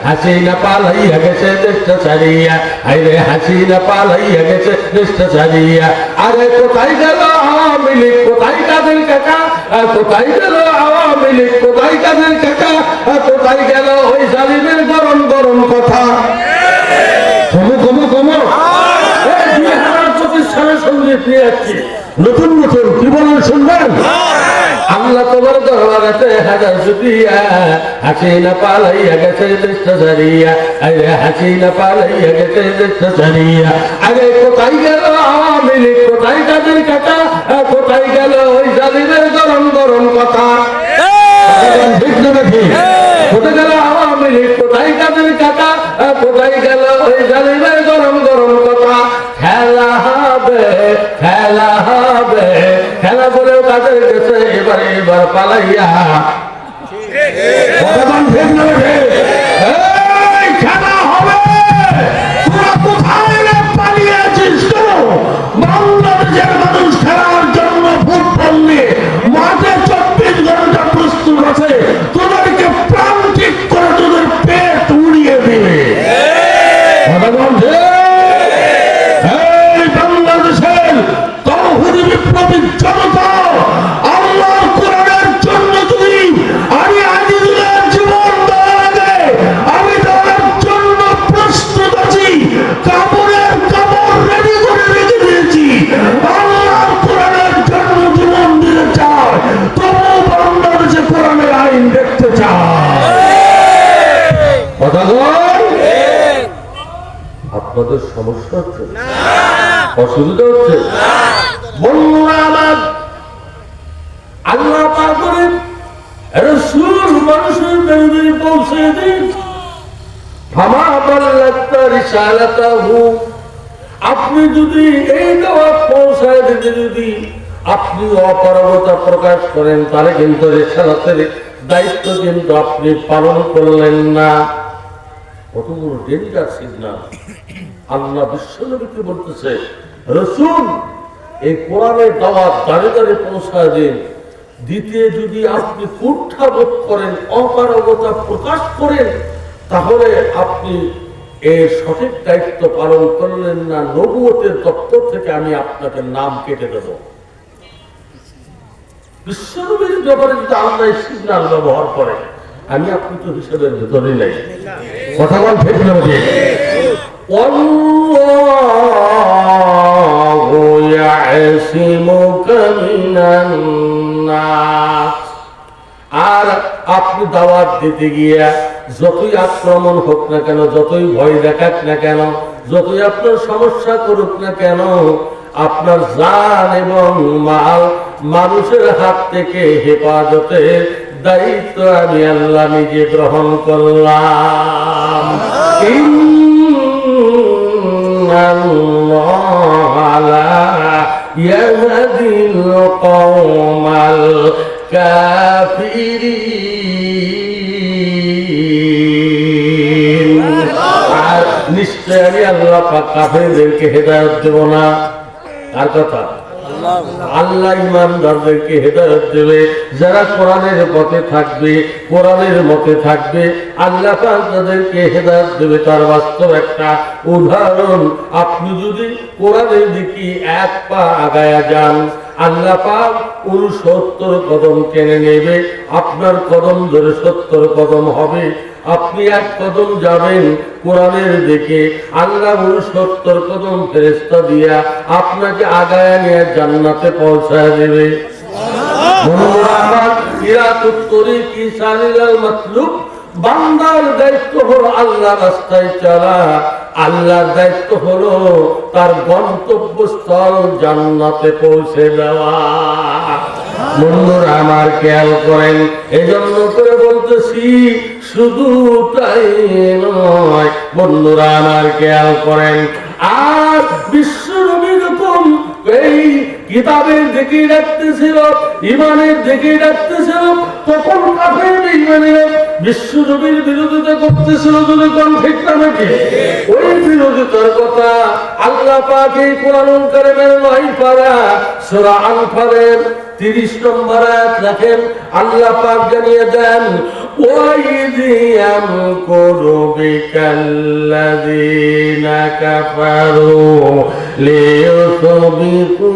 হাসিনা পালাইয়া গেছে দেশ ছাড়িয়া আরে হাসিনা পালাইয়া গেছে দেশ ছাড়িয়া আরে কোথায় গেল আওয়ামী লীগ কোথায় কাদের কাকা কোথায় গেল আওয়ামী লীগ কোথায় কাদের কাকা কোথায় গেল ওই জালিমের গরম গরম কথা কমো কমো কমো 2025 সালের সঙ্গে পেয়ে যাচ্ছি নতুন নতুন কি বলেন শুনবেন আল্লাহ তোমার দরবারেতে হাজার শুকরিয়া হাসিনা পালাইয়া গেছে দেশটা ছাড়িয়া আরে হাসিনা পালাইয়া গেছে দেশটা ছাড়িয়া আরে কোথায় গেল আওয়ামী লীগ কোথায় কাদের কাটা কোথায় গেল ওই জালিমের গরম গরম কথা কোথায় গেল আওয়ামী লীগ কোথায় কাদের কাটা কোথায় গেল ওই জালিমের গরম গরম কথা খেলা হবে খেলা হবে খেলা বলেও কাদের গেছে এবার পালাইয়া খেলা হবে তোরা কোথায় পালিয়ে আছিস তো বাংলাদেশের মানুষ খেলার জন্য ফুটবল নিয়ে মাঠে 24 ঘন্টা প্রস্তুত আছে তোদেরকে প্রান্তিক করে তোদের পেট উড়িয়ে দেবে বাংলাদেশের তৌহিদি বিপ্লবী জনতা আল্লাহর কোরআনের জন্য যদি আমি আজিজুলের জীবন দেওয়ার আগে আমি দেওয়ার জন্য প্রস্তুত আছি কাপড়ের কাপড় রেডি করে রেখে দিয়েছি আল্লাহর কোরআনের জন্য জীবন দিতে চায় তবু বাংলাদেশে কোরআনের আইন দেখতে চায় কথা বল আপনাদের সমস্যা হচ্ছে অসুবিধা হচ্ছে বন্ধুরা আমার আল্লাহ পাক করেন রাসূল মানুষের বিরুদ্ধে পৌঁছে দিন ফামা বাল্লাগতা রিসালাতাহু আপনি যদি এই দাওয়াত পৌঁছায় দিতে যদি আপনি অপারগতা প্রকাশ করেন তাহলে কিন্তু রিসালাতের দায়িত্ব কিন্তু আপনি পালন করলেন না কত বড় ডেঞ্জার সিগন্যাল আল্লাহ বিশ্বনবীকে বলতেছে রাসূল এই কোরআনের দাওয়াত দাঁড়ে দাঁড়ে পৌঁছায় দিন দিতে যদি আপনি কুণ্ঠাবোধ করেন অপারগতা প্রকাশ করেন তাহলে আপনি এই সঠিক দায়িত্ব পালন করলেন না নবুয়তের দপ্তর থেকে আমি আপনাকে নাম কেটে দেব বিশ্বনবীর ব্যাপারে যদি আল্লাহ সিগন্যাল ব্যবহার করে আমি আপনি তো হিসেবের ভেতরে নাই কথা বল ঠিক না আল্লাহু ইয়াসিমুকা মিনান নাস আর আপনি দাওয়াত দিতে গিয়া যতই আক্রমণ হোক না কেন যতই ভয় দেখাক না কেন যতই আপনার সমস্যা করুক না কেন আপনার জান এবং মাল মানুষের হাত থেকে হেফাজতের দায়িত্ব আমি আল্লাহ নিজে গ্রহণ করলাম ইন্নাল্লাহা লা ইয়াহদিল কওমাল কাফিরিন আর নিশ্চয় আমি আল্লাহ পাক কাফেরদেরকে হেদায়েত দেব না কার কথা আল্লাহ ইমানদারদেরকে হেদায়েত দেবে যারা কোরআনের পথে থাকবে কোরআনের মতে থাকবে আল্লাহ পাক তাদেরকে হেদায়েত দেবে তার বাস্তব একটা উদাহরণ আপনি যদি কোরআনের দিকে এক পা আগায়া যান আল্লাহ পাক 69 কদম টেনে নেবে আপনার কদম ধরে 70 কদম হবে আপনি এক কদম যাবেন কোরআনের দিকে আল্লাহ 69 কদম ফেরেশতা দিয়া আপনাকে আগায়া নিয়ে জান্নাতে পৌঁছায় দেবে বান্দার দায়িত্ব হলো আল্লাহ রাস্তায় চলা আল্লাহর দায়িত্ব হলো তার গন্তব্যস্থল জান্নাতে পৌঁছে দেওয়া বন্ধুরা আমার খেয়াল করেন এজন্য করে বলতেছি শুধু তাই নয় বন্ধুরা আমার খেয়াল করেন আর বিশ্বনবী যখন এই কিতাবের দিকে ডাকতেছিল ইমানের দিকে ডাকতেছিল তখন কাফের বেঈমানেরা বিশ্বনবীর বিরোধিতা করতেছিল যদি কোন ঠিক নাকি ওই বিরোধিতার কথা আল্লাহ পাক এই কোরআনুল কারীমের 9 পারা সূরা আনফালের 30 নম্বর আয়াত রাখেন আল্লাহ পাক জানিয়ে দেন ওয়াইদিয়াম কুরবিকাল্লাযীনা কাফারু লিয়ুসবিকুকা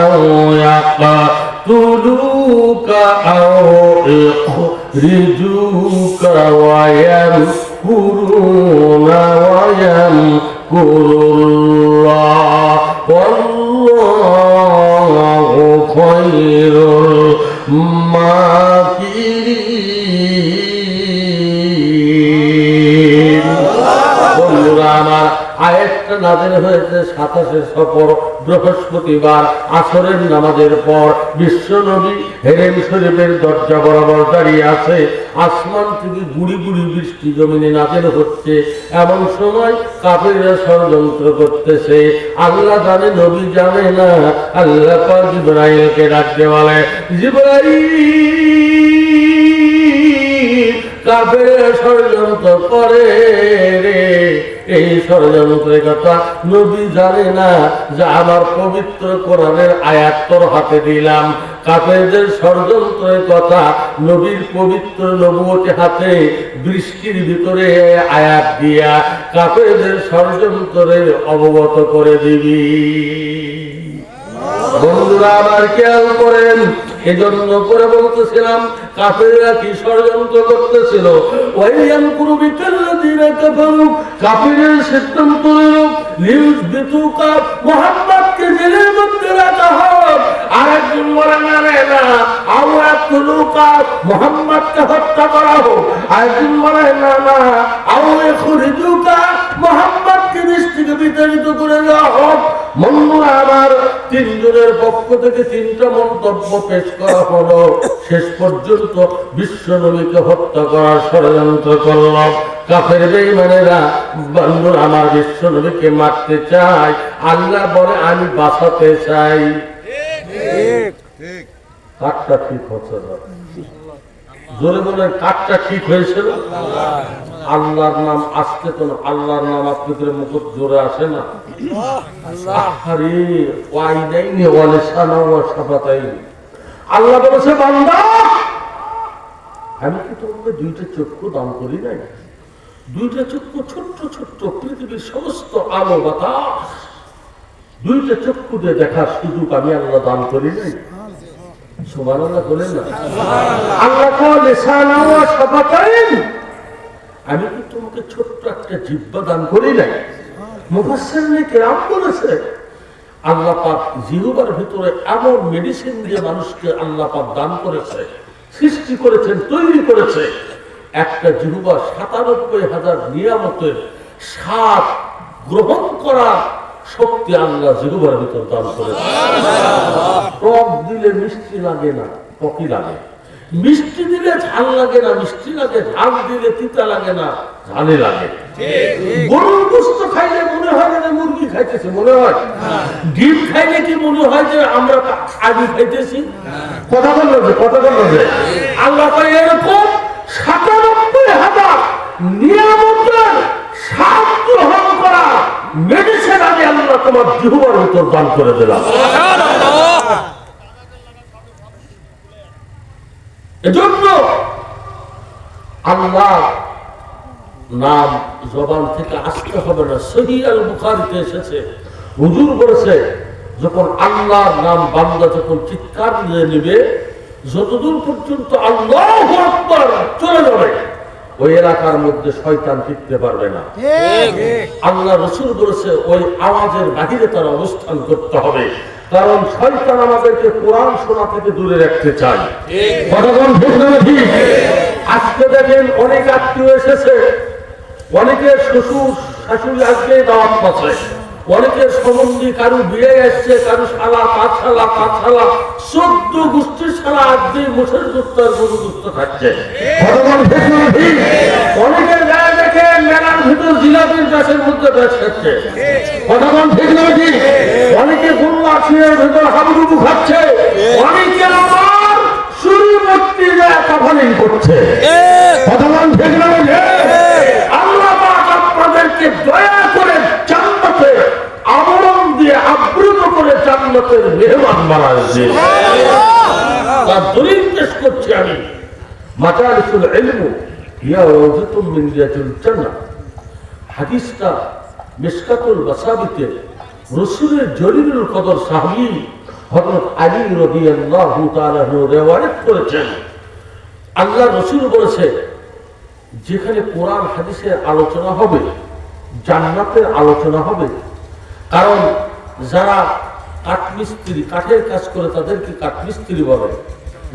আও ইয়াকতুলুকা আও ইখরিজুকা ওয়া ইয়ামকুরুনা ওয়া ইয়ামকুরুল্লাহ والله خير নাযিল হয়েছে 27 সফর বৃহস্পতিবার আসরের নামাজের পর। বিশ্ব নবী হেরেম শরীফের দরজা বরাবর দাঁড়িয়ে আছে। আসমান থেকে গুড়ি গুড়ি বৃষ্টি জমিনে নাযিল হচ্ছে। এমন সময় কাফেররা ষড়যন্ত্র করতেছে। আল্লাহ জানে, নবী জানে না। আল্লাহ পাক জিবরাইলকে ডাকতে বলে, জিবরাইল, কাফেররা ষড়যন্ত্র করে রে। এই ষড়যন্ত্রের কথা নবী জানে না যে আমার পবিত্র কোরআনের আয়াত তোর হাতে দিলাম। কাফেরদের ষড়যন্ত্রের কথা নবীর পবিত্র নবুয়তের হাতে বৃষ্টির ভিতরে আয়াত দিয়া কাফেরদের ষড়যন্ত্রের অবগত করে দিবি। বন্ধুরা আমার খেয়াল করেন, এজন্য করে বলতেছিলাম কাফেররা কি ষড়যন্ত্র করতেছিল। কাফেরের সিদ্ধান্ত মুহাম্মদকে জেলের মধ্যে রাখা হোক, আর একজন বলে না মুহাম্মদকে হত্যা করা হোক, আরেকজন বলে না মুহাম্মদকে দেশ থেকে বিতাড়িত করে দেওয়া হোক। বন্ধুরা আমার, তিনজনের পক্ষ থেকে তিনটা মন্তব্য পেশ করা হলো। শেষ পর্যন্ত বিশ্ব নবীকে হত্যা করার ষড়যন্ত্র করল কাফের বেঈমানেরা। বন্ধুরা আমার, বিশ্ব নবীকে মারতে চায়, আল্লাহ বলে আমি বাঁচাতে চাই। কাঠটা ঠিক হচ্ছে না, জোরে বলেন কাঠটা ঠিক হয়েছিল। আল্লাহর নাম আসতে তো না, আল্লাহর নাম আপনাদের মুখে জোরে আসে না। আল্লাহ বলেছে, বান্দা আমি কি তোমাকে দুইটা চক্ষু দান করি নাই? দুইটা চক্ষু ছোট্ট ছোট্ট পৃথিবীর সমস্ত আলো বাতাস দুইটা চক্ষু দিয়ে দেখার সুযোগ আমি আল্লাহ দান করি নাই? সুবহানাল্লাহ বলেন না। আল্লাহ আমি কি তোমাকে ছোট্ট একটা জিহ্বা দান করি নাই? মুফাসসিরিনে কেরাম বলেছে আল্লাহ পাক জিহ্বার ভিতরে এমন মেডিসিন দিয়ে মানুষকে আল্লাহ পাক দান করেছে, সৃষ্টি করেছেন, তৈরি করেছে। একটা জিহ্বা ৯৭,০০০ নিয়ামতের স্বাদ গ্রহণ করার শক্তি আল্লাহ জিহ্বার ভিতর দান করেছে। টক দিলে মিষ্টি লাগে না, টকি লাগে। মিষ্টি দিলে ঝাল লাগে না, মিষ্টি লাগে। ঝাল দিলে তিতা লাগে না, ঝালে লাগে। গরুর গোশত খাইলে মনে হয় যে মুরগি খাইতেছে, মনে হয়। ডিম খাইলে কি মনে হয় যে আমরা আলু খাইতেছি? কথা বললো যে, কথা বললো যে আল্লাহ তাআলা এরকম ৯৭,০০০ নিয়ামতের স্বাদ গ্রহণ করা মেডিসিন আমি আল্লাহ তোমার জিহ্বার ভিতর দান করে দিলাম। এজন্য আল্লাহ নাম জবান থেকে আসতে হবে না। সহিহ আল বুখারীতে এসেছে, হুজুর বলেছে যখন আল্লাহর নাম বান্দা যখন চিৎকার দিয়ে নেবে, যতদূর পর্যন্ত আল্লাহু আকবার চলে যাবে ওই এলাকার মধ্যে শয়তান টিকতে পারবে না। আল্লাহ রাসূল বলেছে ওই আওয়াজের বাহিরে তার অবস্থান করতে হবে, কারণ শয়তান আমাদেরকে কোরআন শোনা থেকে দূরে রাখতে চায়। আজকে দেখেন অনেক আত্মীয় এসেছে, অনেকের শ্বশুর শাশুড়ি আজকে দাওয়াত পাচ্ছে, অনেকের সম্বন্ধী কারো বিয়ে আসছে, কারো শালা পাঁচশালা ১৪ গোষ্ঠীর শালা আজকে মোষের দুধ আর গরু দুধ খাচ্ছে। অনেকের গায়ে দেখে মেলার ভিতর জিলাপির গাছের মধ্যে গাছ খাচ্ছে। কতক্ষণ ঠিক নয় ঠিক? অনেকে গরু আসিয়ার ভিতর হাবুডুবু খাচ্ছে, অনেকে আবার শুরু মূর্তি যায় কাফালিং করছে। কতক্ষণ ঠিক নয়? আল্লাহ পাক আপনাদেরকে দয়া করে জান্নাতে আমরণ দিয়ে আবৃত করে জান্নাতের মেহমান বানাইছে। তার দলিল পেশ করছি আমি। মাজালিসুল ইলম হিয়া রাওযাতুম মিন রিয়াজিল জান্নাহ। হাদিসটা মিশকাতুল মাসাবিতে রাসূলের জলিলুল কদর সাহাবী হযরত আলী রাদিয়াল্লাহু তাআলা রিওয়ায়াত করেছেন। আল্লাহর রাসূল বলেছে যেখানে কোরআন হাদিসের আলোচনা হবে, জান্নাতের আলোচনা হবে। কারণ যারা কাঠমিস্ত্রি, কাঠের কাজ করে তাদেরকে কাঠমিস্ত্রি বলে,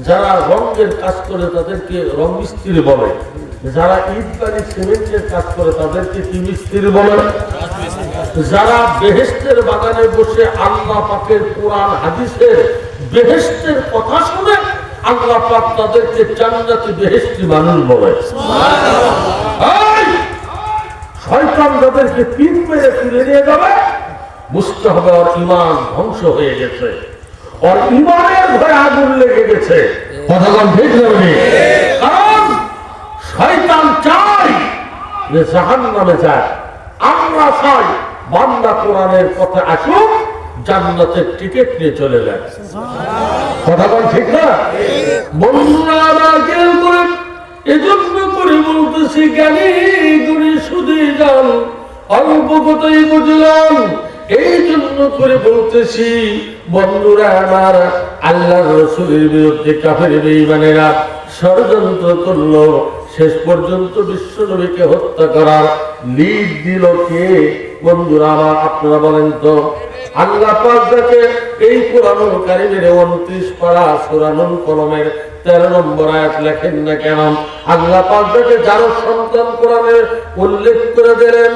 যারা রঙের কাজ করে তাদেরকে রং মিস্ত্রি বলে, যারা ইট বাড়ি সিমেন্টের কাজ করে তাদেরকে কি মিস্ত্রি বলে? যারা বেহেশতের বাগানে বসে আল্লাহ পাকের কোরআন হাদিসের বেহেশতের কথা শুনে আল্লাহ পাক তাদেরকে জান্নাতি বেহেশতি মানুষ বলে। শয়তান যাদেরকে পিন মেরে তুলে নিয়ে যাবে বুঝতে হবে ওর ঈমান ধ্বংস হয়ে গেছে, ওর ঈমানের ঘরে আগুন লেগে গেছে। কথাটা ঠিক নয়? কারণ শয়তান চায় যে জাহান্নামে যায়, আমরা চাই বান্দা কোরআনের পথে আসুক, জান্নাতের টিকিট নিয়ে চলে যায়। কথাটা ঠিক না? বন্ধুরা আমাকে করে এজন্য করে বলতেছি, জ্ঞানী গুণী শুধু যান, অল্প কথাই বুঝলাম, এই জন্য করে বলতেছি বন্ধুরা আমার, আল্লাহর রাসূলের বিরুদ্ধে কাফের বেঈমানেরা ষড়যন্ত্র করলো, শেষ পর্যন্ত বিশ্ব নবীকে হত্যা করার লিড দিল কে? বন্ধুরা আমার, আপনারা বলেন তো। আল্লাহ পাক যাকে এই কোরআনুল কারীমের 29 পারা সূরা নূন কলমের 13 নম্বর আয়াত লেখেন না কেন, আল্লাহ পাক যাকে যার সন্তান কোরআনে উল্লেখ করে দিলেন,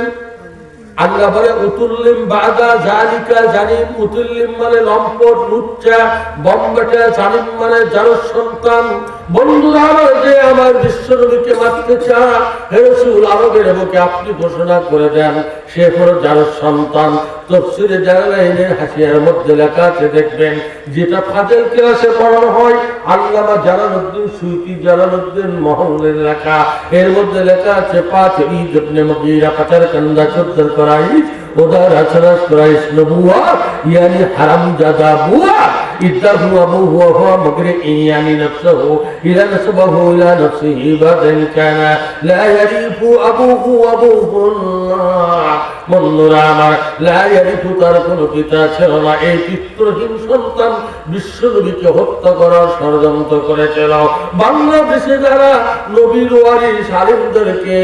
আল্লাহ বলে উতুল্লিম বাদা জালিকা জানিম। উতুল্লিম মানে লম্পট, লুচ্চা, বম্বেটা। জানিম মানে যার সন্তান। বন্ধুরা আমার, যে আমার বিশ্ব নবীকে মারতে চায়, হে রাসূল আরবের বুকে আপনি ঘোষণা করে দেন সে হলো যার সন্তান। তাফসীরে জালালাইনের হাসিয়ার মধ্যে লেখা আছে, দেখবেন যেটা ফাজিল ক্লাসে পড়ানো হয়, আল্লামা জালালউদ্দিন সুয়ুতী জালালউদ্দিন মহল্লের লেখা, এর মধ্যে লেখা আছে 5 ঈদ ইবনে মুগীরা পাচার কান্দা চোদ্দর করাইশ ওদার আছরাস করাইশ নবুয়া ইয়ানি হারামজাদা বুয়া ইদাহু আবুহু ওয়া মগরে ইয়ানি নফসহু ইলা নসবাহু ইলা নফসিহি বাদান কানা লা ইয়ারিফু আবুহু আবুহুল্লাহ। বন্ধুরা আমার, লা ইয়ারিফু তার কোন পিতা ছিল না। এই পিতৃহীন সন্তান বিশ্ব নবীকে হত্যা করার ষড়যন্ত্র করেছিল। বাংলাদেশে যারা নবীর ওয়ারিস আলেমদেরকে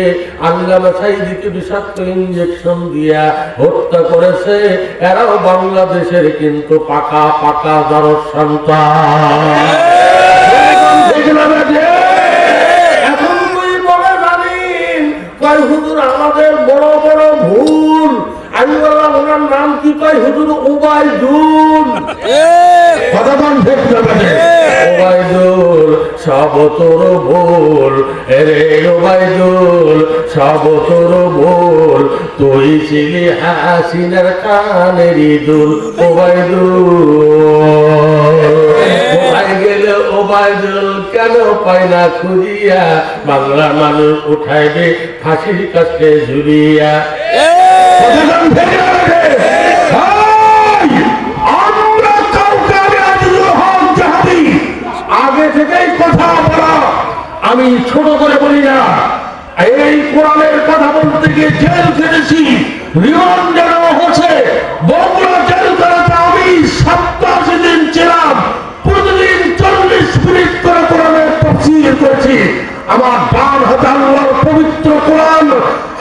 আল্লামা সাঈদীকে বিষাক্ত ইনজেকশন দিয়া হত্যা করেছে, এরাও বাংলাদেশের কিন্তু পাকা পাকা যার সন্তান। এখন তুই বলে জানিন কয় হুজুর আমাদের বড় বড় ভুল। আমি বললাম ওনার নাম কি? কয় হুজুর ওবায়দুল। কথা বল ঠিক না? ওবায়দুল সব তোর ভুল রে, ওবায়দুল সব তোর ভুল, তুই ছিলি হাসিনার কানেরই দুল। ওবায়দুল গেলে ওবায়দুল কেন পায় না খুঁজিয়া, বাংলা মানুষ উঠাইবে ফাঁসির কাছে ঝুলিয়া। আগে থেকেই কথা বলা, আমি ছোট করে বলি না। এই কোরআনের কথা বলতে গিয়ে জেল খেটেছি, রিমান্ড নেওয়া হচ্ছে। বগুড়া জেলখানাতে আমি 27 দিন ছিলাম, প্রতিদিন 40 মিনিট করে কোরআনের তাফসীর করেছি। আমার ডান হাতে আল্লাহর পবিত্র কোরআন,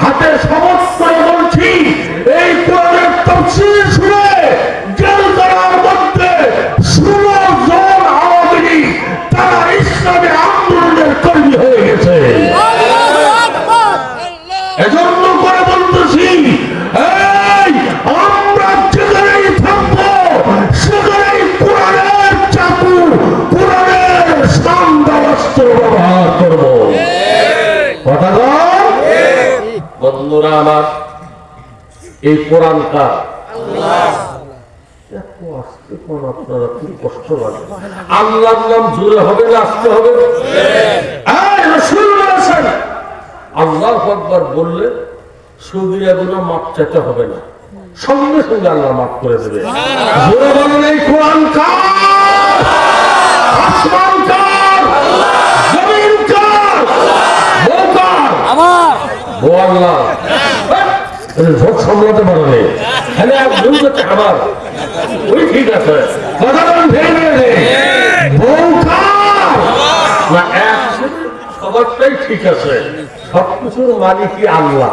হাতে শপথ করে বলছি, এই কোরআনের তাফসীর শুনে জেলখানার মধ্যে 16 জন আওয়ামী লীগ তারা ইসলামী আন্দোলনের কর্মী হয়ে গেছে। এজন্য করে বলতেছি, এই আমরা যেখানেই থাকবো সেখানেই কোরআনের চাকু, কোরআনের সান্দাবস্ত্র ব্যবহার করবো। কথা বল বন্ধুরা আমার, এই কোরআনটা আপনারা খুব কষ্ট লাগে। আল্লাহর নাম জোরে হবে না আসতে হবে? আল্লাহু আকবার বললে সগীরা গুনাহ মাফ চাইতে হবে না, সঙ্গে সঙ্গে আল্লাহ মাফ করে দেবে। জোরে বলেন, এই কোরআন কার? আসমান কার? জমিন কার? বউ কার? আমার বউ আল্লাহ। ভোট সামলাতে পারবে আমার, ওই ঠিক আছে। কথা বলেন, বউ কার না? সবারটাই ঠিক আছে, সবকিছুর মালিকই আল্লাহ।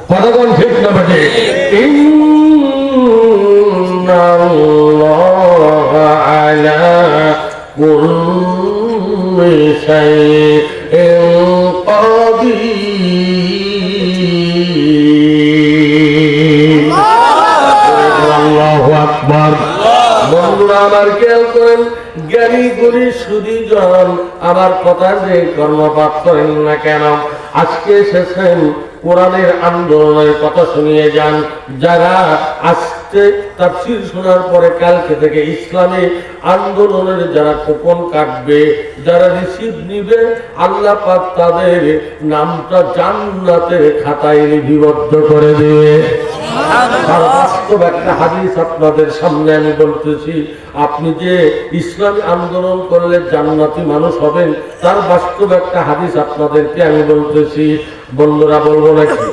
কতক্ষণ ঠিক না বেটে? ইন্নাল্লাহা আলা কুল্লি শাইইন আকবার। বন্ধুরা আমার খেয়াল করেন, জ্ঞানী গুণী সুধীজন আমার কথা যে কর্ণপাত করেন না কেন, আজকে এসেছেন কোরআনের আন্দোলনের কথা শুনিয়ে যান। যারা আজকে তাফসীর শোনার পরে কালকে থেকে ইসলামী আন্দোলনের যারা কুপন কাটবে, যারা রিসিভ নিবে, আল্লাহ পাক তাদের নামটা জান্নাতের খাতায় লিপিবদ্ধ করে দেবে। তার বাস্তব একটা হাদিস আপনাদের সামনে আমি বলতেছি। আপনি যে ইসলামী আন্দোলন করলে জান্নাতি মানুষ হবেন, তার বাস্তব একটা হাদিস আপনাদেরকে আমি বলতেছি। বন্ধুরা বলবো নাকি?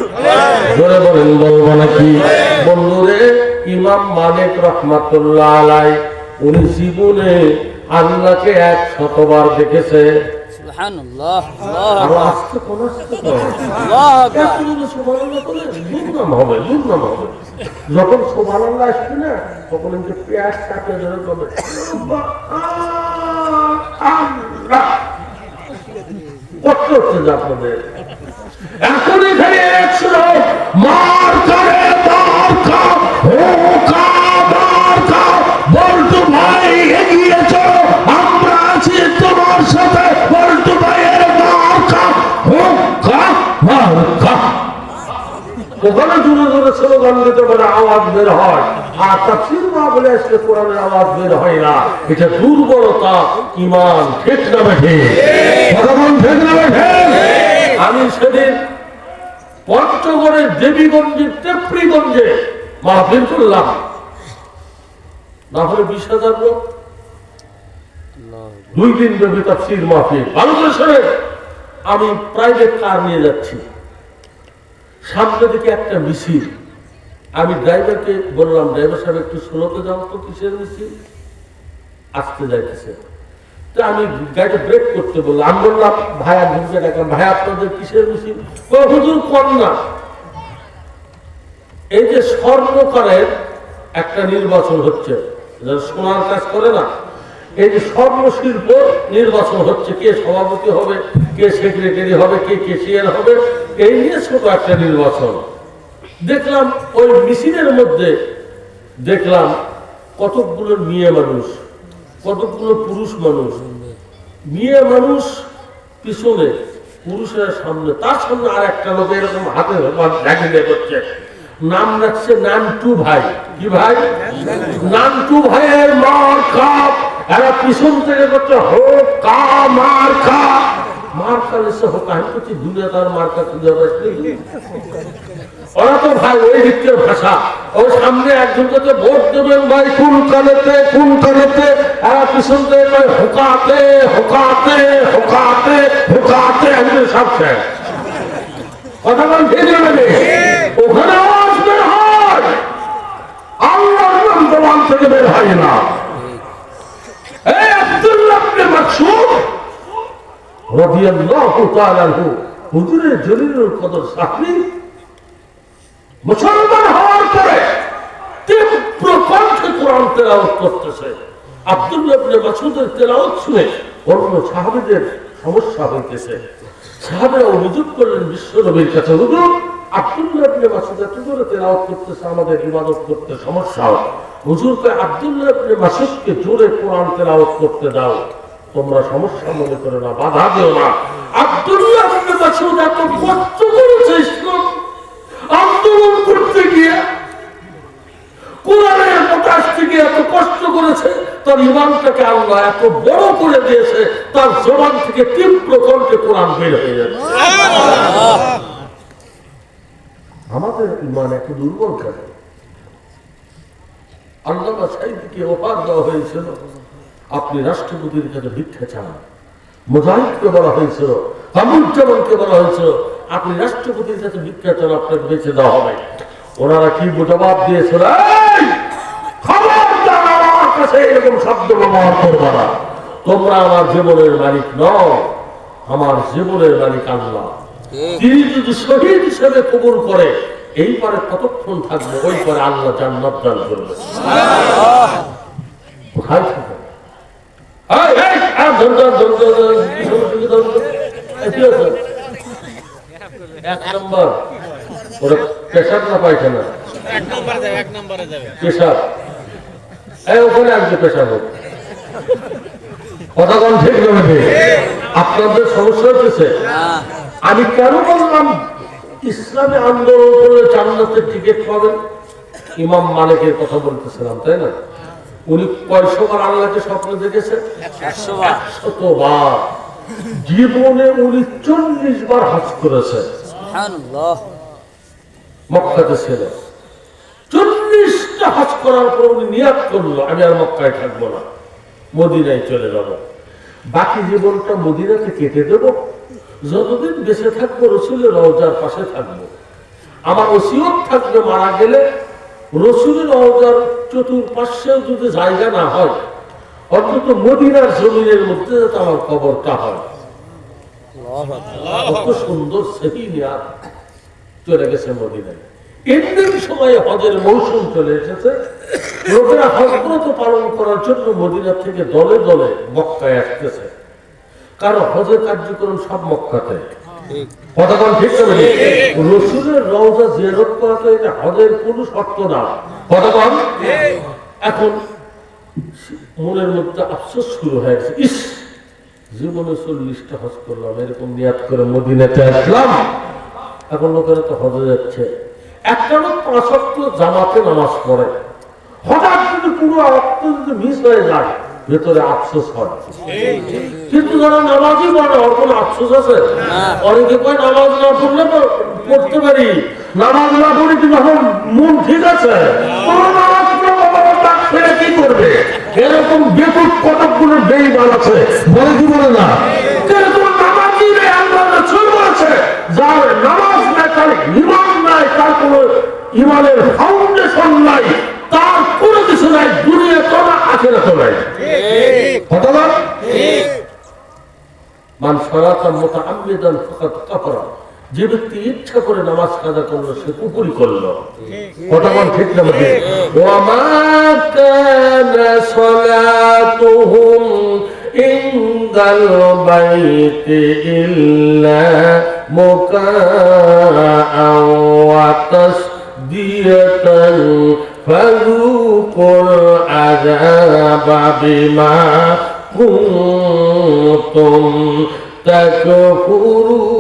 জোরে বলেন, বলবো নাকি? বন্ধুরে, ইমাম মালিক রহমাতুল্লাহ আলাইহি উনি জীবনে আল্লাহকে 100বার দেখেছে। সুবহানাল্লাহ, আল্লাহু আকবার, আল্লাহু আকবার। যখন সুবহানাল্লাহ আসবে না, তখন কিন্তু পেঁয়াজ কাটে ধরে বলবে কষ্ট হচ্ছে যে আপনাদের এখন এখানে মার করে বল্টু ভাই এগিয়ে চলো, আমরা আছি তোমার সাথে। বল্টু ভাইয়ের ওখানে জোরে জোরে স্লোগান দিতে পারে, আওয়াজ বের হয়। আর তাফসীর মাহফিলে আসলে কোরআনের আওয়াজ বের হয় না, এটা দুর্বলতা। ঈমান ঠিক না বেঠে? ঠিক না বেঠে? আমি সেদিন পঞ্চগড়ের দেবীগঞ্জের তেপ্রিগঞ্জে মাহফিল করলাম, না হলে 20,000 লোক, 2 দিন ব্যাপী তাফসীর মাহফিল। বাংলাদেশের আমি প্রাইভেট কার নিয়ে যাচ্ছি, সামনে দিকে একটা মিছিল। আমি ড্রাইভারকে বললাম, ড্রাইভার সাহেব একটু স্লোতে যাও তো, কিসের মিছিল? আসতে যাইতেছে। তো আমি গাড়িটা ব্রেক করতে বললাম। আমি বললাম, ভাইয়া ঢুকে ডাকলাম, ভাই আপনাদের কিসের মিছিল? হুজুর কন্যা, এই যে স্বর্ণকারের একটা নির্বাচন হচ্ছে, সোনার কাজ করে না, এই যে স্বর্ণ শিল্প নির্বাচন হচ্ছে, কে সভাপতি হবে, কে সেক্রেটারি হবে, কে কেশিয়ার হবে, এই নিয়ে ছোট একটা নির্বাচন। দেখলাম ওই মিছিলের মধ্যে দেখলাম কতকগুলো মেয়ে মানুষ, কতকগুলো পুরুষ মানুষ। মেয়ে মানুষ পিছনে, পুরুষের সামনে, তার সামনে আর একটা লোক এরকম হাতে ঢাকিয়ে করছে। নাম রাখছে নানটু ভাই। কি ভাই? নানটু ভাইয়ের মার খাপ। এরা পিছন থেকে করছে হোক কা মার খা। মার খাচ্ছে হোক, আমি করছি দুনিয়াদার মার খা খুঁজে পাচ্ছি। ওরা তো ভাই ওই দিকের ভাষা। ওর সামনে একজন করছে ভোট দেবেন ভাই কোন কালেতে, কোন কালেতে। এরা পিছন থেকে কয় হোকাতে হোকাতে হোকাতে হোকাতে। আমি সব শেষ। কথা বল ঠিক লাগে? ওখানে আওয়াজ বের হয়, আল্লাহর নাম জবান থেকে বের হয় না। এই আব্দুল্লাহ ইবনে মাসউদ রাদিয়াল্লাহু তাআলা আনহু, হুজুরের জলিলুল কদর সাহাবী, মুসলমান হওয়ার পরে তীব্র কণ্ঠে কোরআন তেলাওয়াত করতেছে। আব্দুল্লাহ ইবনে মাসউদের তেলাওয়াত শুনে অন্য সাহাবীদের সমস্যা হইতেছে। সাহাবীরা অভিযোগ করলেন বিশ্বনবীর কাছে, হুজুর আব্দুল্লাহ ইবনে মাসউদ এত জোরে তেলাওয়াত করতেছে, আমাদের ইবাদত করতে সমস্যা হয়। হুজুর কয় আব্দুল্লাহ ইবনে মাসউদকে জোরে কোরআন তেলাওয়াত করতে দাও, তোমরা সমস্যা মনে করো না, বাধা দিও না। আব্দুল্লাহ ইবনে মাসউদ এত কষ্ট করেছে ইসলাম আন্দোলন করতে গিয়ে, কোরআনের কথা আসতে গিয়ে এত কষ্ট করেছে, তার ইমানটাকে আল্লাহ এত বড় করে দিয়েছে, তার জবান থেকে তীব্র কণ্ঠে কোরআন বের হয়ে যাচ্ছে। আমাদের ইমান এত দুর্বল কেন? আল্লামা সাঈদীকে অফার দেওয়া হয়েছিল, আপনি রাষ্ট্রপতির কাছে ভিক্ষা চান। মুজাহিদকে বলা হয়েছিল, কামরুজ্জামানকে বলা হয়েছিল, আপনি রাষ্ট্রপতির কাছে ভিক্ষা চান, আপনাকে বেঁচে দেওয়া হবে। ওনারা কি জবাব দিয়েছিল? খবরদার, আমার কাছে এরকম শব্দ ব্যবহার করবে না। তোমরা আমার জীবনের মালিক নও, আমার জীবনের মালিক আল্লাহ। তিনি যদি শহীদ হিসেবে কবুল করে, এই পরে কতক্ষণ থাকবে, ওই পরে আল্লাহ জান্নাত দান করবে। কোথায় থাকবে? এক নম্বর ওরা পেশাব না পায়খানা, পেশাব ওখানে একজন পেশা হোক কথা কোন ঠিক নয়। আপনাদের সমস্যা হচ্ছে আমি কেন বললাম ইসলামী আন্দোলন করে জান্নাতের টিকিট পাবেন? ইমাম মালিকের কথা বলতেছিলাম, তাই না? উনি কয়শবার আল্লাহকে স্বপ্ন দেখেছেন? 100 বার। জীবনে উনি 40 বার হজ করেছেন। মক্কাতে ছিল 40টা হজ করার পর উনি নিয়াত করলো আমি আর মক্কায় থাকবো না, মদিনায় চলে যাব। বাকি জীবনটা মদিনাতে কেটে দেব, যতদিন বেঁচে থাকবো রসুলের রওজার পাশে থাকবো। আমার ওসিয়ত থাকবে মারা গেলে রসুলের রওজার চতুর্পাশেও যদি জায়গা না হয়, অন্তত মদিনার জমিনের মধ্যে যাতে আমার কবরটা হয়। কত সুন্দর সেই নিয়াত চলে গেছে মদিনায়। এমনি সময়ে হজের মৌসুম চলে এসেছে, লোকেরা হজব্রত পালন করার জন্য মদিনা থেকে দলে দলে মক্কায় আসতেছে। কারণ হজের কার্যক্রম সব মক্কাতে। কতক্ষণ ঠিক হবে রসুলের রওজা জিয়ারত করা তো এটা হজের কোনো শর্ত না। কতক্ষণ এখন মনের মধ্যে আফসোস শুরু হয়েছে, ইস জীবনে 40টা হজ করলাম, এরকম নিয়াত করে মদিনাতে আসলাম, এখন লোকেরা তো হজে যাচ্ছে। একটা লোক 5 ওয়াক্ত জামাতে নামাজ পড়ে, হঠাৎ যদি পুরো ওয়াক্ত যদি মিস হয়ে যায় ভেতরে আফসোস হয়। কিন্তু যারা নামাজই পড়ে ওর কোনো আফসোস আছে? অনেকে কয় নামাজ না পড়লে পড়তে পারি, নামাজ না পড়ি কিন্তু এখন মন ঠিক আছে, কি করবে? এরকম বেকুব কতকগুলো বেঈমান আছে, বলে কি বলে না? যার নামাজ নাই, তার ইমান নাই, তার কোন ইমানের ফাউন্ডেশন নাই, তার কোনো কিছু নাই, দুনিয়া তো না আখিরাত নাই। ঘটনা মান সালাতা মুতাআম্মিদান ফাকাদ কাফারা, যে ব্যক্তি ইচ্ছা করে নামাজ কাজা করলো সে কুফরি করলো। ঘটনা ঠিক না? ওয়া মা কানা সালাতুহুম ইনদাল বাইতি ইল্লা মুকাআন ওয়া তাসদিয়াতান ফাযুকুল আযাবা বিমা কুনতুম তাকফুরুন।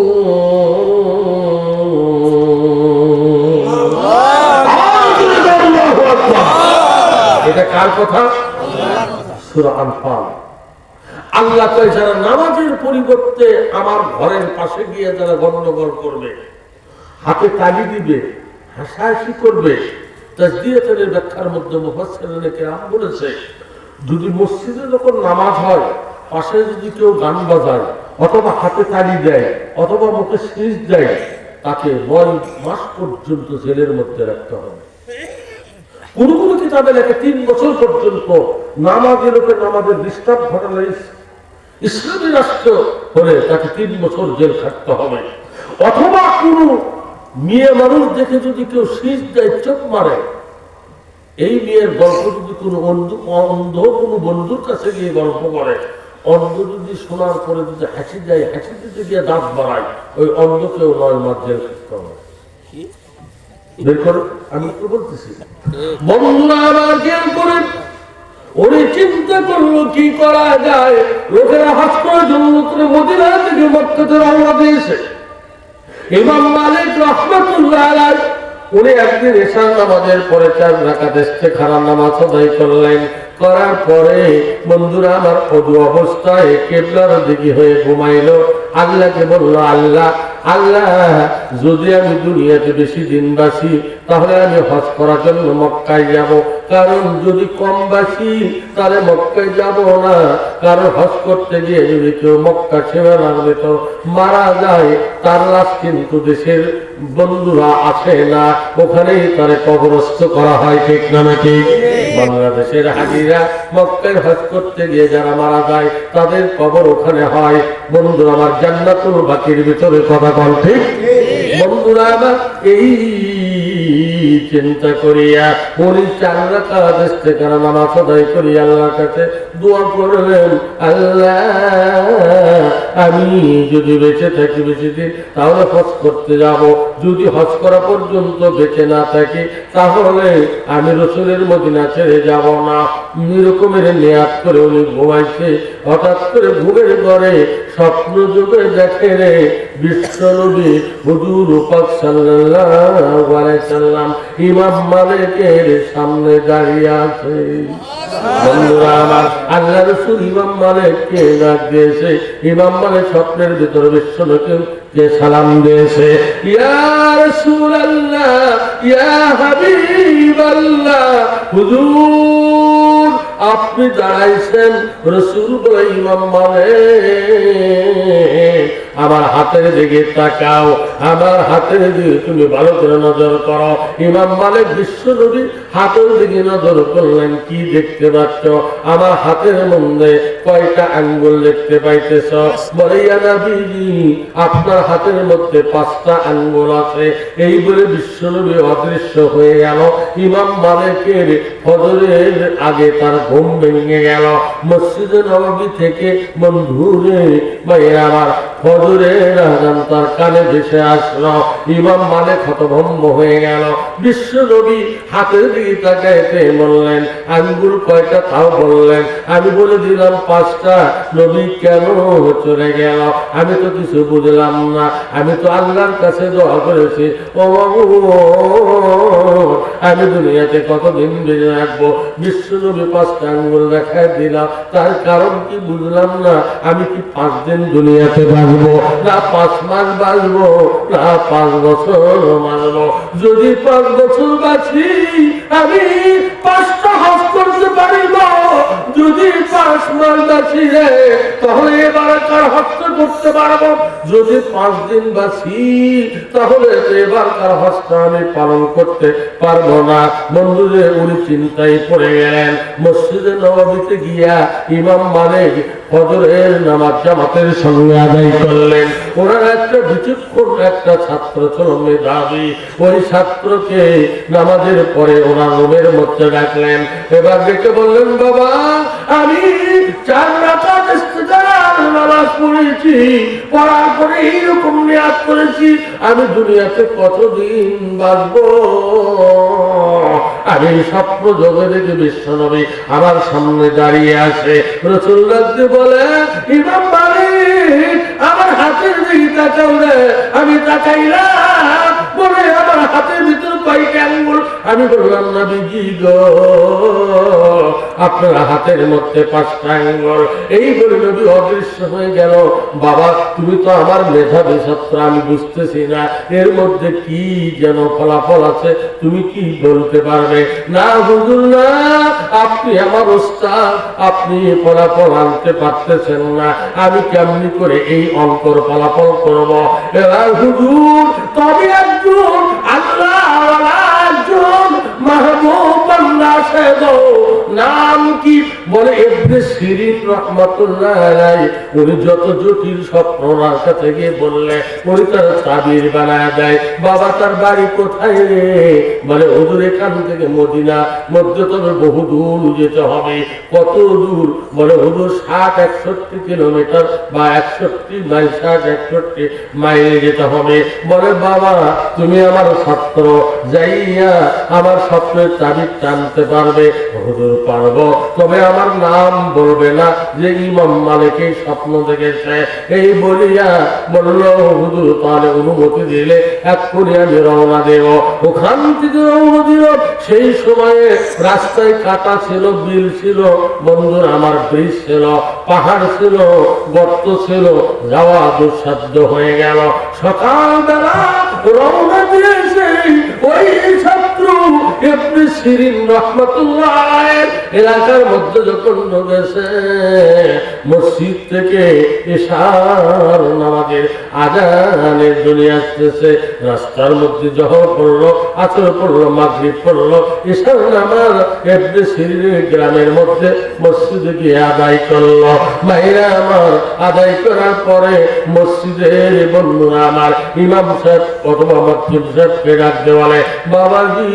এটা কার কথা? সূরা আনফাল। আল্লাহ কয় যারা নামাজের পরিবর্তে আমার ঘরের পাশে গিয়ে যারা গন্ডগোল করবে, হাতে তালি দিবে, হাসাহাসি করবে, তাসদিয়াতের ব্যাখ্যার মধ্যে মুফাসসিরিনে কেরাম বলেছে, যদি মসজিদে যখন নামাজ হয় পাশে যদি কেউ গান বাজায় অথবা হাতে তালি দেয় অথবা মুখে শীষ দেয়, তাকে 9 মাস পর্যন্ত জেলের মধ্যে রাখতে হবে। কোন কোন কিতাবে লেখে 3 বছর পর্যন্ত নামাজের লোকের নামাজের ডিস্টার্ব ঘটালে ইসলামী রাষ্ট্র হলে তাকে 3 বছর জেল খাটতে হবে। অথবা কোন মেয়ে মানুষ দেখে যদি কেউ শীষ দেয়, চোখ মারে, এই মেয়ের গল্প যদি কোনো অন্ধ কোনো বন্ধুর কাছে গিয়ে গল্প করে, অন্ধ যদি শোনার পরে যদি হাসি যায়, হাসি দিতে গিয়ে দাঁত বাড়ায়, ওই অন্ধকেও 9 মাস জেল খাটতে হবে। আমি তো বলতেছি বন্ধুরা আবার জ্ঞান করেন। উনি চিন্তা করলো কি করা যায়। লোকেরা হজ করার জন্য মদিনা থেকে মক্কাতে রওনা দিয়েছে। ইমাম মালিক রাহমাতুল্লাহ আলাইহি উনি একদিন ইশার নামাজের পরে 4 রাকাত ইস্তেখারা নামাজ আদায় করলেন। করার পরে বন্ধুরা আমার ওযু অবস্থায় কিবলার দিকে হয়ে ঘুমাইলো। আল্লাহকে বলল, আল্লাহ আল্লাহ যদি আমি দুনিয়াতে বেশি দিন বাসি তাহলে আমি হজ করার জন্য মক্কায় যাব, কারণ যদি কম বাসি তাহলে মক্কায় যাব না। কারণ হজ করতে গিয়ে যদি কেউ মক্কা সীমানার ভেতর মারা যায় তার লাশ কিন্তু দেশের বন্ধুরা আসে না, ওখানেই তারে কবরস্থ করা হয়। ঠিক না নাকি? বাংলাদেশের হাজিরা মক্কায় হজ করতে গিয়ে যারা মারা যায় তাদের কবর ওখানে হয়। বন্ধুরা আমার জান্নাতুল বাকির ভিতরে কথা বল ঠিক? বন্ধুরা আমার এই চিন্তা করিয়া উনি 4 রাকাত ইস্তেখারা নামাজ আদায় করিয়া আল্লাহর কাছে দোয়া করলেন, আল্লাহ আমি যদি বেঁচে থাকি বেশি দিন তাহলে হজ করতে যাব, যদি হজ করা পর্যন্ত বেঁচে না থাকি তাহলে আমি রাসূলের মদিনা ছেড়ে যাব না। এরকমের নিয়াত করে উনি ঘুমাইছে। হঠাৎ করে ঘুমের ঘরে স্বপ্ন যুগে দেখে রে বিশ্বনবী হুজুর পাক সাল্লাল্লাহু আলাইহি সাল্লাম ইমাম মালিকের সামনে দাঁড়িয়ে আছে। বন্ধুরা আমার, আল্লাহ রাসূল ইমাম মালিককে ডাক দিয়েছে। ইমাম মালিক স্বপ্নের ভিতরে বিশ্বনবীকে সালাম দিয়েছে, ইয়া রাসূলুল্লাহ, ইয়া হাবিবাল্লাহ, হুজুর আপনি দাঁড়াইছেন। রাসূল বলে, ইমাম মালিক আমার হাতের দিকে তাকাও, আমার হাতের দিকে তুমি ভালো করে নজর করো। ইমাম মালিক বিশ্বনবী হাতের দিকে নজর করলেন, কি দেখতে পাচ্ছ? আমার হাতের মধ্যে কয়টা আঙ্গুল দেখতে পাইতেছ? বলে, ইয়া নবীজি আপনার হাতের মধ্যে 5টা আঙ্গুল আছে। এই বলে বিশ্বনবী অদৃশ্য হয়ে গেল। ইমাম মালিকের ফজরের আগে তার ঘুম ভেঙে গেল। মসজিদে নববী থেকে বন্ধুরে ভাইয়েরা আমার ফজরের আযান তার কানে ভেসে আসলো। ইমাম মালিক হতভম্ব হয়ে গেল। বিশ্বনবী হাতের দিকে তাকাইতে বললেন, আঙ্গুল কয়টা তাও বললেন। আমি বলে দিলাম 5টা। নবী কেন চলে গেল? আমি তো কিছু বুঝলাম না। আমি তো আল্লাহর কাছে দোয়া করেছি, ও আমি দুনিয়াতে কতদিন বেঁচে রাখবো? বিশ্বনবী 5টা আঙ্গুল দেখায় দিলাম, তার কারণ কি বুঝলাম না। আমি কি 5 দিন দুনিয়াতে বাঁচবো, না 5 মাস বাঁচবো, না 5 বছর বাঁচবো? যদি 5 বছর বাঁচি আমি 5টা হজ করতে পারিব। যদি 5 মাস বাঁচি রে তাহলে এবারকার হজটা করতে পারবো। যদি 5 দিন বাঁচি তাহলে এবারকার হজটা আমি পালন করতে পারবো না। বন্ধুদের উনি চিন্তায় পড়ে গেলেন। মসজিদে নববীতে গিয়া ইমাম মালিক ফজরের নামাজ জামাতের সঙ্গে আদায় করলেন। ওনার একটা বিচক্ষণ একটা ছাত্র ছিল মেধাবী। ওই ছাত্রকে নামাজের পরে ওনার রুমের মধ্যে ডাকলেন। এবার ডেকে বললেন, বাবা আমি 4 রাকাত ইস্তেখারার নামাজ পড়েছি, পড়ার পরে এইরকম নিয়াত করেছি আমি দুনিয়াতে কতদিন বাঁচবো। আমি স্বপ্ন জগতে দেখে বিশ্বনবী আমার সামনে দাঁড়িয়ে আসে। রাসূলুল্লাহ বলে, ইমাম মালিক আমার হাতের দিকে তাকাও রে। আমি তাকাইলাম, বলে আমার হাতের ভিতর কয়টা আঙ্গুল? আমি বললাম, নবীজি গো আপনার হাতের মধ্যে 5টা আঙ্গুল। এই বলে নবী অদৃশ্য হয়ে গেল। বাবা তুমি তো আমার মেধাবী ছাত্র, আমি বুঝতেছি না এর মধ্যে কি যেন ফলাফল আছে, তুমি কি বলতে পারবে? না হুজুর না, আপনি আমার ওস্তাদ, আপনি ফলাফল আনতে পারতেছেন না, আমি কেমনি করে এই অঙ্কর ফলাফল করব? এবার হুজুর তবে একজন আল্লাহ একজন মাহবুব বান্দা আছে গো, নাম কি? বলে ইবনে সিরিন রাহমাতুল্লাহ আলাইহি। উনি যত জটিল স্বপ্ন ওনার কাছে গিয়ে বললে উনি তার তাবির বানায় দেয়। বাবা তার বাড়ি কোথায় রে? বলে হুজুর এখান থেকে মদিনা মধ্যে তবে বহু দূর যেতে হবে। কত দূর? বলে হুজুর 60-61 কিলোমিটার বা 61 মাইল, 60-61 মাইলে যেতে হবে। বলে বাবা তুমি আমার ছাত্র, যাইয়া আমার স্বপ্নের তাবির টানতে পারবে? হুজুর পারবো, তবে আমার নাম বলবে না যে ইমাম মালিক এই স্বপ্ন দেখেছে। এই বলিয়া বলল, হুজুর তাহলে অনুমতি দিলে এক্ষুনি আমি রওনা দেব। ওখান থেকে রওনা দিল। সেই সময়ে রাস্তায় কাটা ছিল, বিল ছিল, বন্ধুর আমার ব্রিজ ছিল, পাহাড় ছিল, গর্ত ছিল, যাওয়া দুঃসাধ্য হয়ে গেল। সকালবেলা রওনা দিয়েছে ওই ছাত্র ইবনে সিরিন রাহমাতুল্লাহ আলাইহির এলাকার মধ্যে যখন ঢুকেছে, মসজিদ থেকে ইশার নামাজের আজানের ধ্বনি আসতেছে। রাস্তার মধ্যে জোহর পড়লো, আসর পড়লো, মাগরিব পড়লো, ইশার নামাজ ইবনে সিরিনের গ্রামের মধ্যে মসজিদে গিয়ে আদায় করলো। ভাইরা আমার, আদায় করার পরে মসজিদের বন্ধুরা আমার ইমাম সাহেব অথবা মসজিদ সাহেবকে ডাকতে বলে, বাবাজি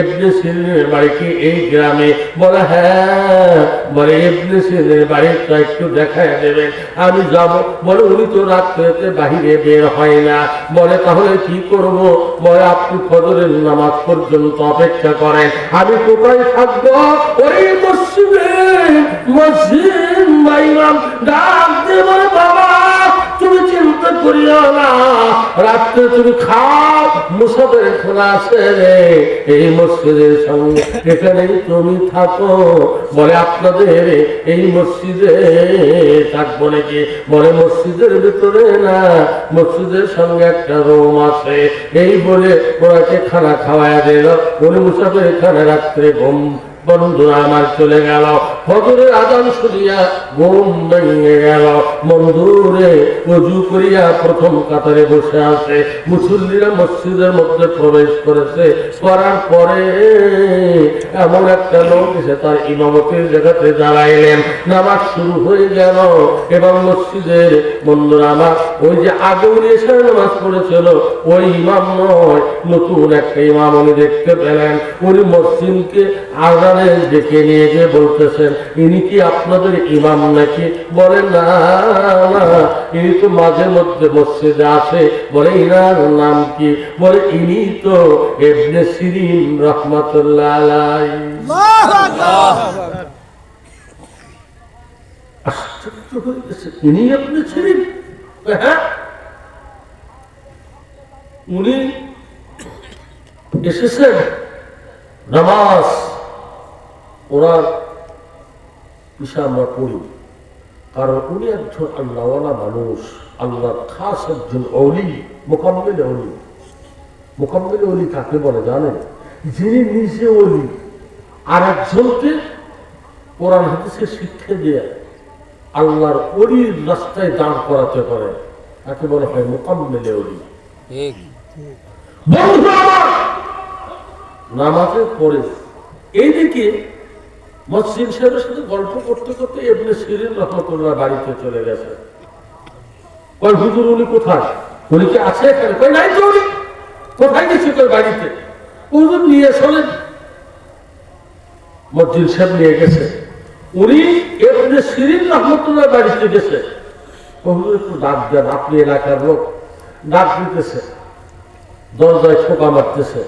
ইবনে সিরিনের বাড়ি কি এই গ্রামে? বলে হ্যাঁ। বলে ইবনে সিরিনের বাড়িটা একটু দেখায় দেবেন, আমি যাব। বলে উনি তো রাত্রিতে বাহিরে বের হয় না। বলে তাহলে কি করব? বলে আপনি ফজরের নামাজ পর্যন্ত অপেক্ষা করেন, আমি কোথায় থাকবো? ওই মসজিদে মসজিদ ইমাম ডাক দিয়ে বলে, বাবা তুমি চিন্তা করিও না, রাত্রে তুমি খাও, মুসাফের খোলা আছে রে, এই মসজিদের সঙ্গে এখানেই তুমি থাকো। বলে আপনাদের এই মসজিদে থাকবো নাকি? বলে মসজিদের ভিতরে না, মসজিদের সঙ্গে একটা রুম আছে। এই বলে ওনাকে খানা খাওয়ায় দিল। উনি মুসাফের খানা রাত্রে ঘুম বন্ধুরা আমার চলে গেল। ফজরের আজান শুনিয়া ঘুম ভেঙে গেল। বন্ধুরে ওযু করিয়া প্রথম কাতারে বসে আছে। মুসল্লিরা মসজিদের মধ্যে প্রবেশ করেছে। করার পরে এমন একটা লোক এসে তার ইমামতির জায়গাতে দাঁড়াইলেন। নামাজ শুরু হয়ে গেল এবং মসজিদের বন্ধুরা আমার ওই যে আগে উনি এসে নামাজ পড়েছিল ওই ইমাম নয়, নতুন একটা ইমাম উনি দেখতে পেলেন। উনি মসজিদকে আজানে ডেকে নিয়ে গিয়ে বলতেছেন, ইনি কি আপনাদের ইমাম নাকি? বলেন না না, ইনি তো মাঝে মধ্যে মসজিদে আসে। বলে ইনার নাম কি? বলে ইনি তো ইবনে সিরিন রাহমাতুল্লাহ আলাইহি। আশ্চর্য হয়ে গেছে, ইনি ইবনে সিরিন? হ্যাঁ, উনি এসেছেন নামাজ ওনার বিষয় আমরা পড়ি, কারণ উনি একজন আল্লাহওয়ালা মানুষ, আল্লাহর খাস একজন অলি, মোকাম্মেল অলি। মোকাম্মেল অলি কাকে বলে জানেন? যিনি নিজে অলি আর একজনকে কোরআন হাদিসের শিক্ষা দিয়ে আল্লাহর অলির রাস্তায় দাঁড় করাতে পারে, তাকে বলা হয় মোকাম্মেল অলি। বন্ধু আমার, নামাজের পরে এইদিকে মসজিদ সাহেবের সাথে গল্প করতে করতে ইবনে সিরিন রাহমাতুল্লাহ বাড়িতে চলে গেছে। কই হুজুর উনি কোথায়? উনি কি আছে এখানে? কই নাই তো। উনি কোথায় গেছে? কই বাড়িতে। হুজুর নিয়ে চলেন। মসজিদ সাহেব নিয়ে গেছে। উনি ইবনে সিরিন রাহমাতুল্লাহ বাড়িতে গেছে। হুজুর একটু ডাক দেন, আপনি এলাকার লোক। ডাক দিতেছে, দরজায় ঠোকা মারতেছে।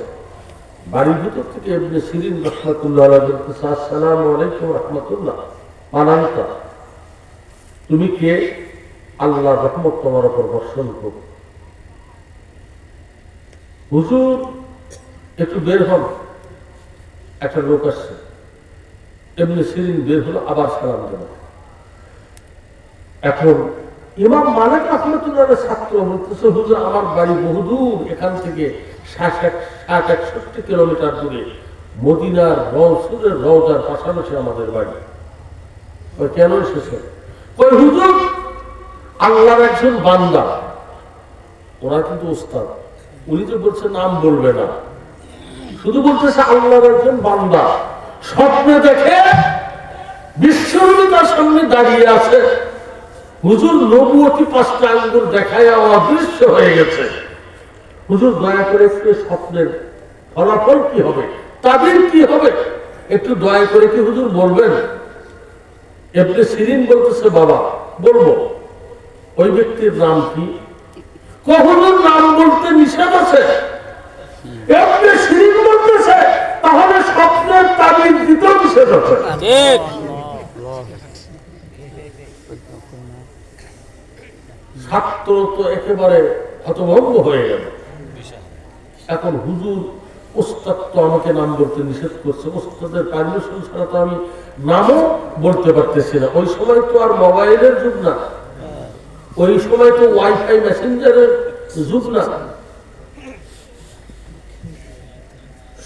বাড়ির ভিতর থেকে ইবনে সিরিন রাহমাতুল্লাহ আলাইহি বলতেছে, আসসালামু আলাইকুম রাহমাতুল্লাহ, আনান্তা, তুমি কে? আল্লাহর রহমত তোমার উপর বর্ষণ হোক। হুজুর একটু বের হন, একটা লোক আসছে। ইবনে সিরিন বের হলো, আবার সালাম দিল। এখন ইমাম মালিক রাহমাতুল্লাহর ছাত্র বলতেছে, হুজুর আমার বাড়ি বহুদূর, এখান থেকে ৬৬ কিলোমিটার দূরে, মদিনার রসুলের রওজার পাশাপাশি আমাদের বাড়ি। কেন এসেছে? কই হুজুর আল্লাহর একজন বান্দা, ওরা কিন্তু ওস্তাদ, উনি তো বলছে নাম বলবে না, শুধু বলতেছে আল্লাহর একজন বান্দা স্বপ্নে দেখে বিশ্বনবী তার সামনে দাঁড়িয়ে আছে। হুজুর নবুয়তি ৫টা আঙ্গুল দেখায় অদৃশ্য হয়ে গেছে। হুজুর দয়া করে একটু স্বপ্নের ফলাফল কি হবে, তাদের কি হবে, একটু দয়া করে কি হুজুর বলবেন? ইবনে সিরিন বলতেছে, বাবা বলবো। ওই ব্যক্তির নাম কি? কখনো নাম বলতে নিষেধ আছে। ইবনে সিরিন বলতেছে, তাহলে স্বপ্নের তাবিজ দিতেও নিষেধ আছে। ছাত্র তো একেবারে হতভম্ব হয়ে গেল। এখন হুজুর ওস্তাদ তো আমাকে নাম বলতে নিষেধ করছে, ওস্তাদের পারমিশন ছাড়া তো আমি নামও বলতে পারতেছি না। ওই সময় তো আর মোবাইলের যুগ না, ওই সময় তো ওয়াইফাই মেসেঞ্জারের যুগ না।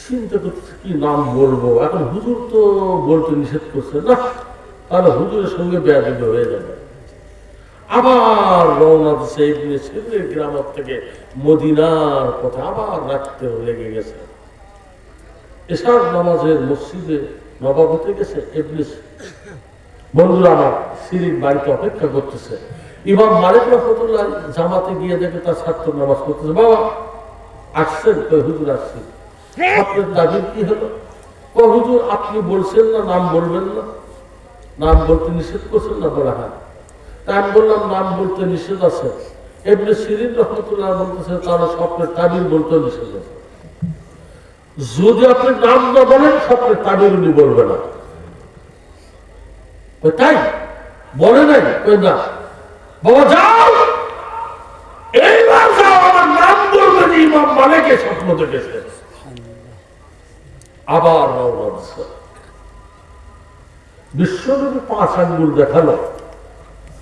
চিন্তা করতেছে কি নাম বলবো, এখন হুজুর তো বলতে নিষেধ করছে না, তাহলে হুজুরের সঙ্গে বেয়াদবি হয়ে যাবে। আবার রওনা দিচ্ছে ইবনে সিরিনের গ্রাম থেকে মদিনার পথে, আবার রাখতে লেগে গেছে। এশার নামাজের মসজিদে নবাবতে গেছে ইবনে বন্ধুরা আমার সিরিন বাড়িতে অপেক্ষা করতেছে। ইমাম মালিক রাহমাতুল্লাহ জামাতে গিয়ে দেখে তার ছাত্র নামাজ করতেছে। বাবা আসছেন? হুজুর আসছি। আপনার দাবির কি হলো? হুজুর আপনি বলছেন না নাম বলবেন না, নাম বলতে নিষেধ করছেন না? বলে হ্যাঁ। তা আমি বললাম নাম বলতে নিষেধ আছে। ইবনে সিরিন রাহমাতুল্লাহ বলতেছে তারা স্বপ্নের তাবির বলতে নিষেধ আছে। যদি আপনি নাম না বলেন স্বপ্নের তাবির উনি বলবে না। তাই বলে নাই? না বাবা যাও, এইবার যাও, আমার নাম বলবেন। ইমাম মালিক স্বপ্ন দেখেছে। আবার রওনা দিচ্ছে। বিশ্বনবী 5 আঙ্গুল দেখালো।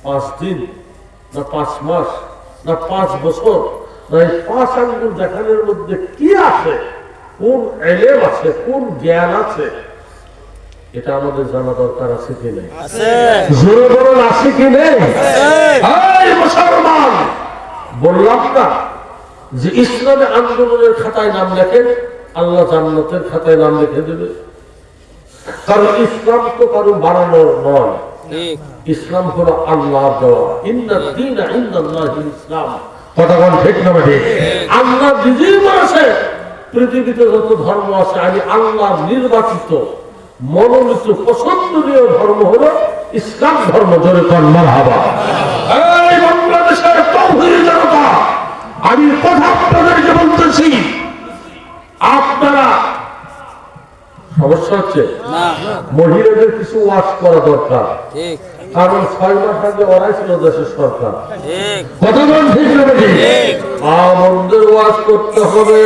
5 দিন না 5 মাস না 5 বছর না, এই 5 আঙ্গুল দেখানোর মধ্যে কি আছে, কোন এলেম আছে, কোন জ্ঞান আছে, এটা আমাদের জানা দরকার আছে কি নেই? জোরে বলুন আছে কি নেই? মুসলমান, বললাম না যে ইসলামে আন্দোলনের খাতায় নাম লেখেন, আল্লাহ জান্নাতের খাতায় নাম লিখে দেবে। কারণ ইসলাম তো কারো বানানোর নয়, ইসলাম হলো আল্লাহ দেওয়া। ইন্না দীনা ইনদাল্লাহিল ইসলাম। কথা কোন ঠিক না ঠিক? আল্লাহ নিজেই বলেছে পৃথিবীতে যত ধর্ম আছে আমি আল্লাহর নির্বাচিত মনোনীত পছন্দনীয় ধর্ম হলো ইসলাম ধর্ম। জোরে কোন মারহাবা। এই বাংলাদেশের তাওহীদ জনতা, আমি কথা আপনাদেরকে বলতেছি, আপনারা সমস্যা হচ্ছে মহিলাদের কিছু ওয়াজ করা দরকার। কারণ 6 মাস আগে ওরাই ছিল দেশের সরকার। কথা বল ঠিক না ঠিক? আমাদের ওয়াজ করতে হবে।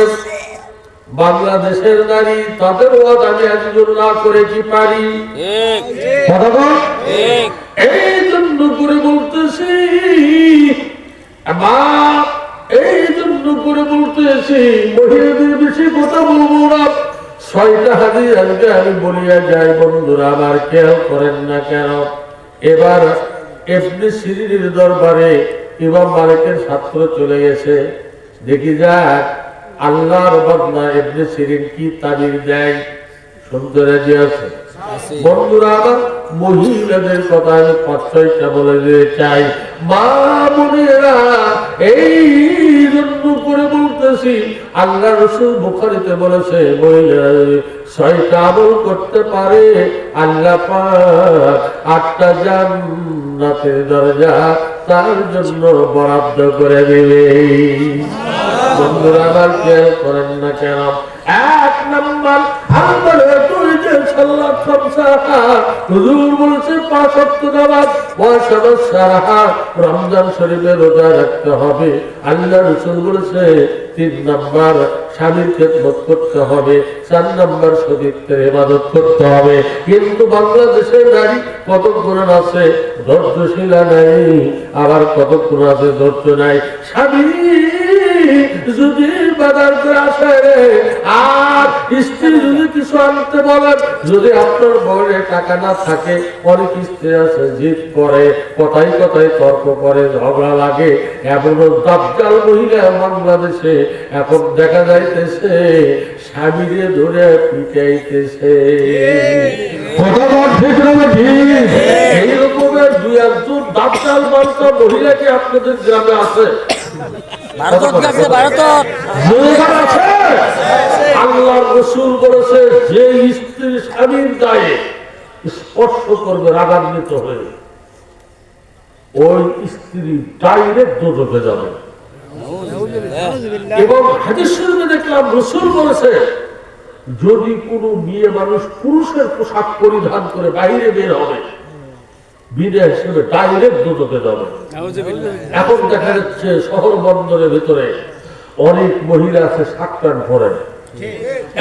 বাংলাদেশের নারী তাদের ওয়াজ আমি একজন না করে কি পারি? কথা বল। এই জন্য করে বলতেছি, এই জন্য করে বলতেছি মহিলাদের বেশি কথা বলবো না। 6টা হাদিস আজকে আমি বলিয়া যাই, বন্ধুরা আমার কেউ করেন না কেন। এবার ইবনে সিরিনের দরবারে ইমাম মালিকের ছাত্র চলে গেছে। দেখি যাক আল্লাহর বান্দা ইবনে সিরিন কি তাবির দেয়। শুনতে রাজি আছে? বন্ধুরা আমার মহিলাদের কথা আমি 5-6টা বলে দিতে চাই। মা বোনেরা, এই জন্য করে বলতেছি আল্লাহ রাসূল বুখারীতে বলেছে মহিলারা 6টা আমল করতে পারে, আল্লাহ পাক 8টা জান্নাতের দরজা তার জন্য বরাদ্দ করে দিবে। বন্ধুরা আমার খেয়াল করেন না কেন? 1 নাম্বার আমাদের তুই যে সালাত খামসা, হুজুর বলেছে 5 ওয়াক্ত নামাজ, ওয়াসাবাস সারাহা, রমজান শরীফে রোজা রাখতে হবে। আল্লাহ রাসূল বলেছে 3 নাম্বার স্বামীর খেদমত করতে হবে, 4 নাম্বার শরীয়তের ইবাদত করতে হবে। কিন্তু বাংলাদেশের নারী কতক্ষণ আছে ধৈর্যশীলা নাই, আবার কতক্ষণ আছে ধৈর্য নাই। স্বামী যদি বাজার করে আসে আর স্ত্রী যদি কিছু আনতে বলেন, যদি আপনার বউয়ের টাকা না থাকে, অনেক স্ত্রী আছে জিদ করে, কথায় কথায় তর্ক করে, ঝগড়া লাগে। এমনও দাজ্জাল মহিলা বাংলাদেশে এখন দেখা যাইতেছে স্বামীরে ধরে পিটাইতেছে। এই রকমের 2-1 দাজ্জাল বান্দা মহিলা কি আপনাদের গ্রামে আছে? আল্লাহর রাসূল বলেছে যে স্ত্রী স্বামীর গায়ে স্পর্শ করবে রাগান্বিত হয়ে, ওই স্ত্রী ডাইরেক্ট দোজখে যাবে। এবং হাদিস শরীফে দেখলাম রাসূল বলেছে যদি কোনো মেয়ে মানুষ পুরুষের পোশাক পরিধান করে বাইরে বের হবে, বিনা হিসেবে ডাইরেক্ট দোজখে যাবে। এখন দেখা যাচ্ছে শহর বন্দরের ভিতরে অনেক মহিলা আছে শার্ট প্যান্ট পরে,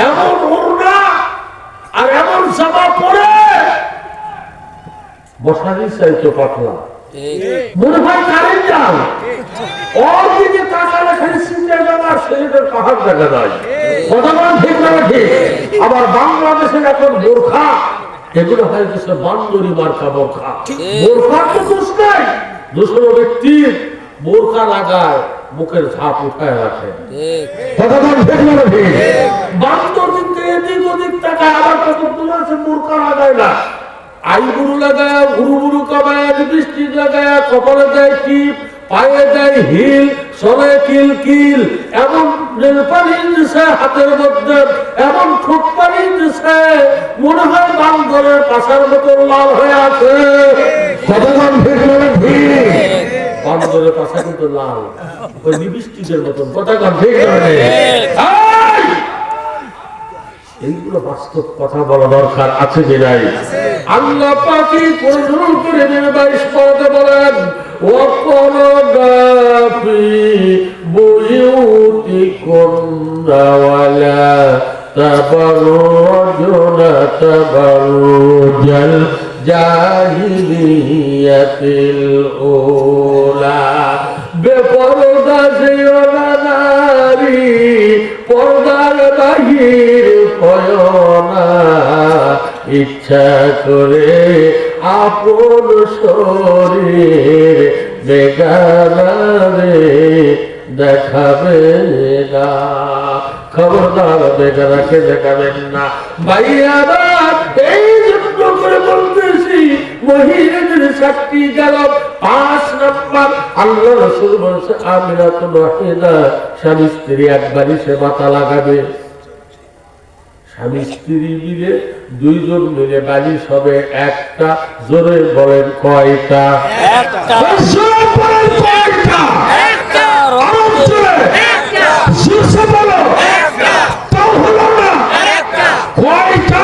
এমন ওড়না আর এমন জামা পরে বসারি চাইতো পাতলা, মনে হয় কারেন্ট যান। ওর দিকে তাকালে খালি সিঙ্গেল জামা ছেলেদের পাহাড় দেখা যায়। কথা ঠিক না ঠিক? আবার বাংলাদেশের এখন বোরখা, এগুলো হয়ে গেছে বান্দরি মার্কা বোরখা। বোরখার তো দোষ নাই, দোষ হলো ব্যক্তির বোরখা লাগায় মুখের ঝাঁপ উঠায় রাখে। কথা ঠিক না ঠিক? বান্দর দিকে এদিক ওদিক তাকায়, আবার কত দূর আছে বোরখা লাগায় না, আইগুলো লাগায়, ঘুরু ঘুরু কামায়, লিপস্টিক লাগায়, কপালে দেয় টিপ, পায়ে দেয় হিল, সরে কিল কিল, এমন পানি দিছে হাতের মধ্যে, এমন ঠোঁট পানি দিছে মনে হয় বান্দরের পাশার মতো লাল হয়ে আছে। কতক্ষণ ঠিক মানে ঠিক? বান্দরের পাশা কিন্তু লাল, ওই লিপস্টিকের মতন। কতক্ষণ ঠিক মানে? এইগুলো বাস্তব কথা বলা দরকার আছে যে নাই? আল্লাহ পাকি পরিধান করে দেবে 22 পদে বলেন, ওয়াকানা ফি বুয়ুতিকুম ওয়ালা তাবাররুজুনা তাবাররুজাল জাহিলিয়াতিল উলা। বেপরদা যেও না নারী, পর্দার বাহির পয়না, ইচ্ছা করে আপন শরীর বেগারে দেখাবে না। খবরদার বেগারাকে দেখাবেন না ভাইয়ারা। এই জন্য করে বলতেছি, মহিলাদের সাক্ষী গেল 5 নম্বর। আল্লাহ রাসূল বলেছে আমিনাতুন ওয়াহিদা, স্বামী স্ত্রী একবারই সে মাথা লাগাবে। স্বামী স্ত্রী মিলে 2 জন মিলে বালিশ হবে একটা। জোরে বলেন কয়টা? একটা। জোরে বলেন কয়টা? একটা। জোরে একটা। জোরে বলো একটা। তাও হলো না একটা। কয়টা?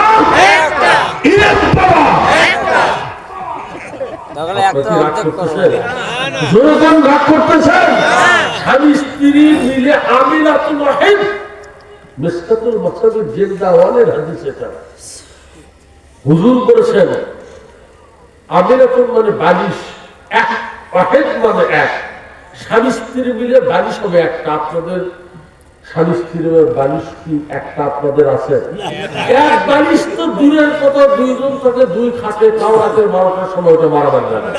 একটা। ইরাত বাবা একটা। তাহলে একটা অর্ধেক করছে। জোরে কোন রাগ করতেছেন? স্বামী স্ত্রী মিলে আমিনাতুন ওয়াহিদা, মিসকাতুল মাসাবির জিলদাওয়ালের হাদিস এটা। হুজুর বলেছেন আমিনাতুন মানে বালিশ, এক, ওয়াহিদ মানে এক। স্বামী স্ত্রী মিলে বালিশ হবে একটা। আপনাদের স্বামী স্ত্রীর বালিশ কি একটা আপনাদের আছে? এক বালিশ তো দূরের কথা, 2 জন থাকে 2 খাটে, তাও রাতের 12টার সময় ওটা মারাবার যাবে।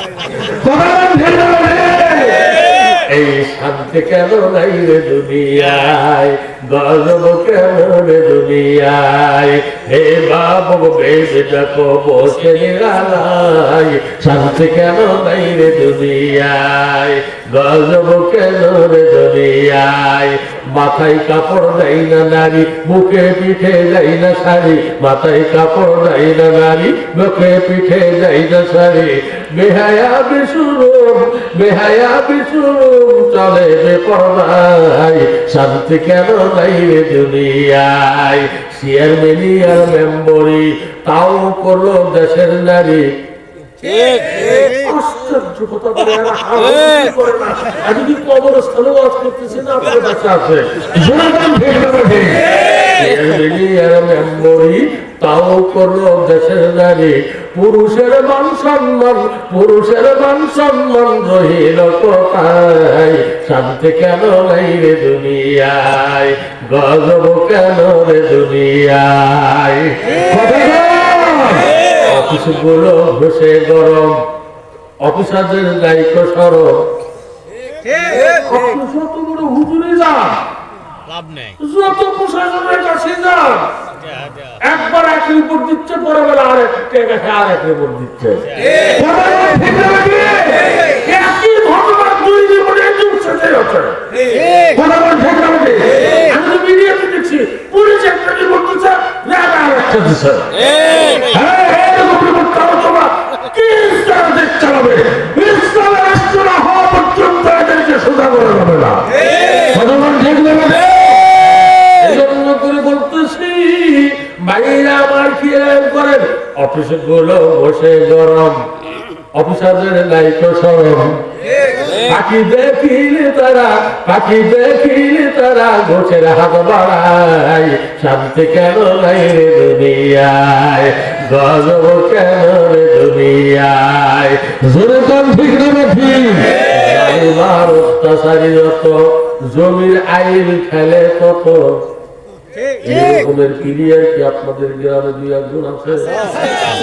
এই শান্তি কেন নাই রে দুনিয়ায়, গজব কেন রে দুনিয়ায়, হে বাবু বেশি দেখো বসে নিরালাই, শান্তি কেন নাই রে দুনিয়ায়, গজব কেন রে দুনিয়ায়। মাথায় কাপড় দেয় না নারী, মুখে পিঠে দেয় না শাড়ি, মাথায় কাপড় দেয় না নারী, মুখে পিঠে দেয় না শাড়ি। বেহায়া বেশুরম, বেহায়া বেশুরম চলে বেপরদায়, শান্তি কেন নাই রে দুনিয়ায়। চেয়ারম্যানি আর মেম্বরি তাও করলো দেশের নারী। আশ্চর্য কথা বলে আমি কি কবরস্থানে ওয়াজ করতেছি না আপনার কাছে আছে? মেম্বরি তাও করলো দেশের নারী। পুরুষের মান সম্মান, পুরুষের মান সম্মান রহিল কোথায়, শান্তি কেন নাই রে দুনিয়ায়, গজব কেন রে দুনিয়ায়। অফিসগুলো ঘষে গরম, অফিসারদের দায়িত্ব সরব। যত বড় হুজুরে যান, যত প্রশাসনের কাছে যান, একবার এক রিপোর্ট দিচ্ছে, পরে বেলা আর এক রিপোর্ট দিচ্ছে। একই ঘটনা 2 রিপোর্টে চলছে। আমি তো মিডিয়াতে দেখছি, পুলিশ একটা রিপোর্ট দিচ্ছে, র্যাব আর একটা দিচ্ছে। অফিসে গুলো বসে গরম, অফিসারদের দায়িত্ব সরম। পাখি দেখিলে তারা, পাখি দেখিলে তারা গোছের হাত বাড়ায়, শান্তি কেন নাই রে দুনিয়ায়, গজব কেন রে দুনিয়ায়। জোরে কোন ঠিক না ঠিক? অত্যাচারী যত, জমির আইল খেলে তত, এরকমের ক্লিয়ার কি আপনাদের গ্রামে দুই একজন আছে?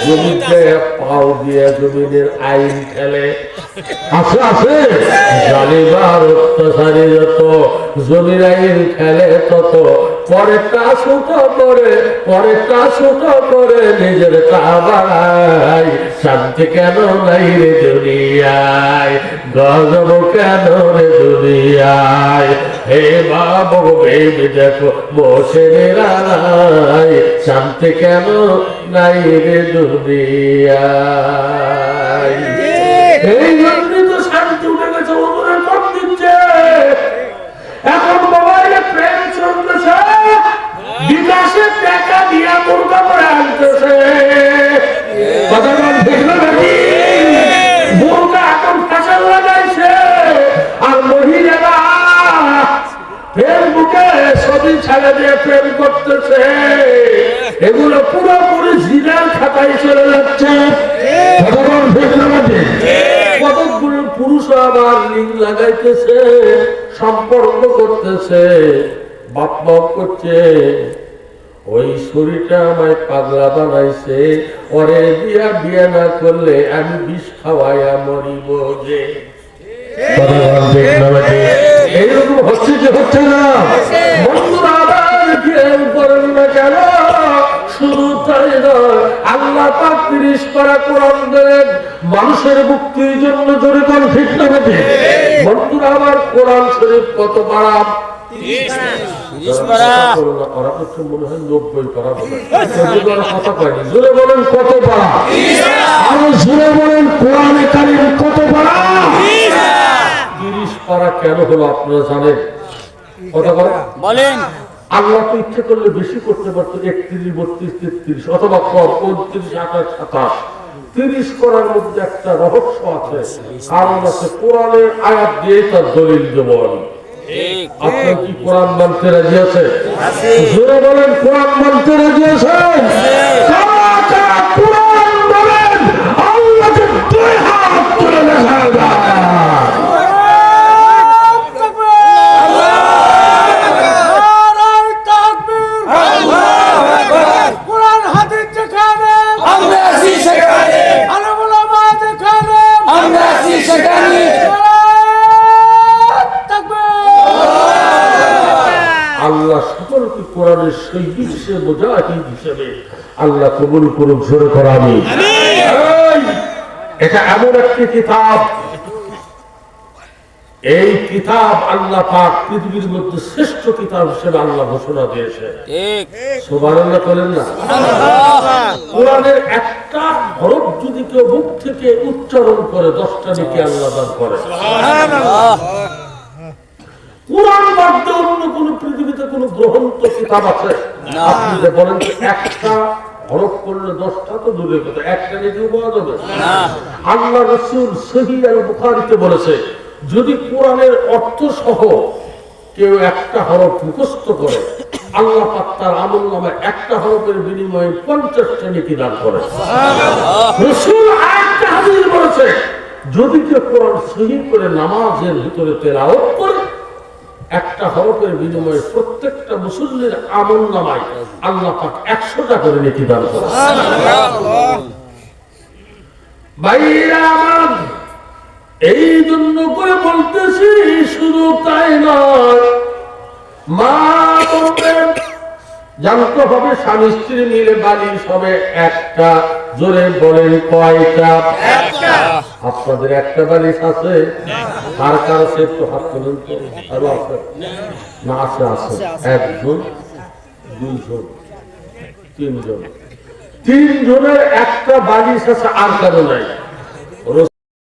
জমিতে পাও দিয়ে জমিনের আইন খেলে আছে আছে, জালিবার অত্যাচারী যত জমির আইন খেলে তত পরেরটা ছোট করে নিজের কাবায়। শান্তি কেন নাই রে দুনিয়ায়, গজব কেন রে দুনিয়ায়, হে বাবু ভেবে দেখো বসে নিরালায়, শান্তি কেন নাই রে দুনিয়ায়। এই জন্যই তো শান্তি উঠে গেছে, ওদের কম দিচ্ছে। এখন মোবাইলে প্রেম চলতেছে, বিকাশে টাকা দিয়ে মুরগা করে আনতেছে। মুরগা এখন ফসল লাগাইছে, আর মহিলারা ফেসবুকে ছবি ছাড়া দিয়ে প্রেম করতেছে। এগুলো পুরোপুরি জিনার খাতায় চলে যাচ্ছে। কতগুলো পুরুষ আবার লিঙ্ক লাগাইতেছে, সম্পর্ক করতেছে, বাপ বাপ করছে। ওই শরীরটা আমায় পাগলা বানাইছে, ওরে দিয়া বিয়ে না করলে আমি বিষ খাওয়াইয়া মরিব যে। এইরকম হচ্ছে যে হচ্ছে না। বন্ধুরা আবার বিয়ে করেন না কেন? শুধু তাই নয়, আল্লাহ পাক ৩০ পারা কোরআন দেন মানুষের মুক্তির জন্য। জোরে কোন ঠিক না বেঠে? বন্ধুরা আবার কোরআন শরীফ কত পারা? ৩০ পারা। ওরা তো মনে হয় ৯০ পারা বলে। কথা কয়নি, জোরে বলেন কত পারা? আরো জোরে বলেন কোরআনে কারীম কত পারা? ৩০ পারা কেন হলো আপনারা জানেন? কথা বলেন। আল্লাহ তো ইচ্ছে করলে বেশি করতে পারতো, ৩১, ৩২, ৩৩ অথবা কম ২৯, ২৮, ২৭। ৩০ করার মধ্যে একটা রহস্য আছে, কারণ আছে। কোরআনের আয়াত দিয়ে তার দলিল দেব আমি। আপনার কি কোরআন মানতে রাজি আছে? জোরে বলেন কোরআন মানতে রাজি আছেন? কোরআন বলেন আল্লাহকে ২ হাত তুলে দেখা যায়। আল্লাহ সকলকে কোরআনের শহীদ হিসেবে, মুজাহিদ হিসেবে আল্লাহ কবুল করুক। জোরে করা আমি। এটা এমন একটি কিতাব, এই কিতাব আল্লাহ পাক পৃথিবীর মধ্যে শ্রেষ্ঠ কিতাব হিসেবে আল্লাহ ঘোষণা দিয়েছে। সুবহানাল্লাহ বলেন না? কোরআনের একটা হরফ যদি কেউ মুখ থেকে উচ্চারণ করে 10টা নেকি আল্লাহ দান করে। সুবহানাল্লাহ। কোরআন বাদ অন্য কোন পৃথিবীতে কোন গ্রন্থ কিতাব আছে? আপনি যে বলেন একটা হরফ করলে 10টা তো দূরের কথা, একটা নেকিও পাওয়া যাবে না। আল্লাহ রাসূল সহিহ আল বুখারীতে বলেছে, যদি কোরআনের অর্থ সহ কেউ একটা হরফ মুখস্থ করে, আল্লাহ পাক তার আমলনামায় একটা হরফের বিনিময়ে 50টা নেকি দান করে। রাসূল আরেকটা হাদিস বলেছে, যদি কেউ কোরআন সহিহ করে নামাজের ভিতরে তেলাওয়াত করে, একটা হরফের বিনিময়ে প্রত্যেকটা মুসল্লির আমলনামায় আল্লাহ পাক 100টা করে নেকি দান করে। ভাইরা আমার, এই জন্য করে বলতেছি, শুধু তাই নয়, মা বলবেন জানতে হবে স্বামী স্ত্রী মিলে বালিশ হবে একটা। জোরে বলেন কয়টা? একটা। আপনাদের একটা বালিশ আছে? কার কার আছে একটু হাত তুলুন। আরো আছে না? আছে আছে। 1 জন, 2 জন, 3 জন। 3 জনের একটা বালিশ আছে, আর কারো নাই।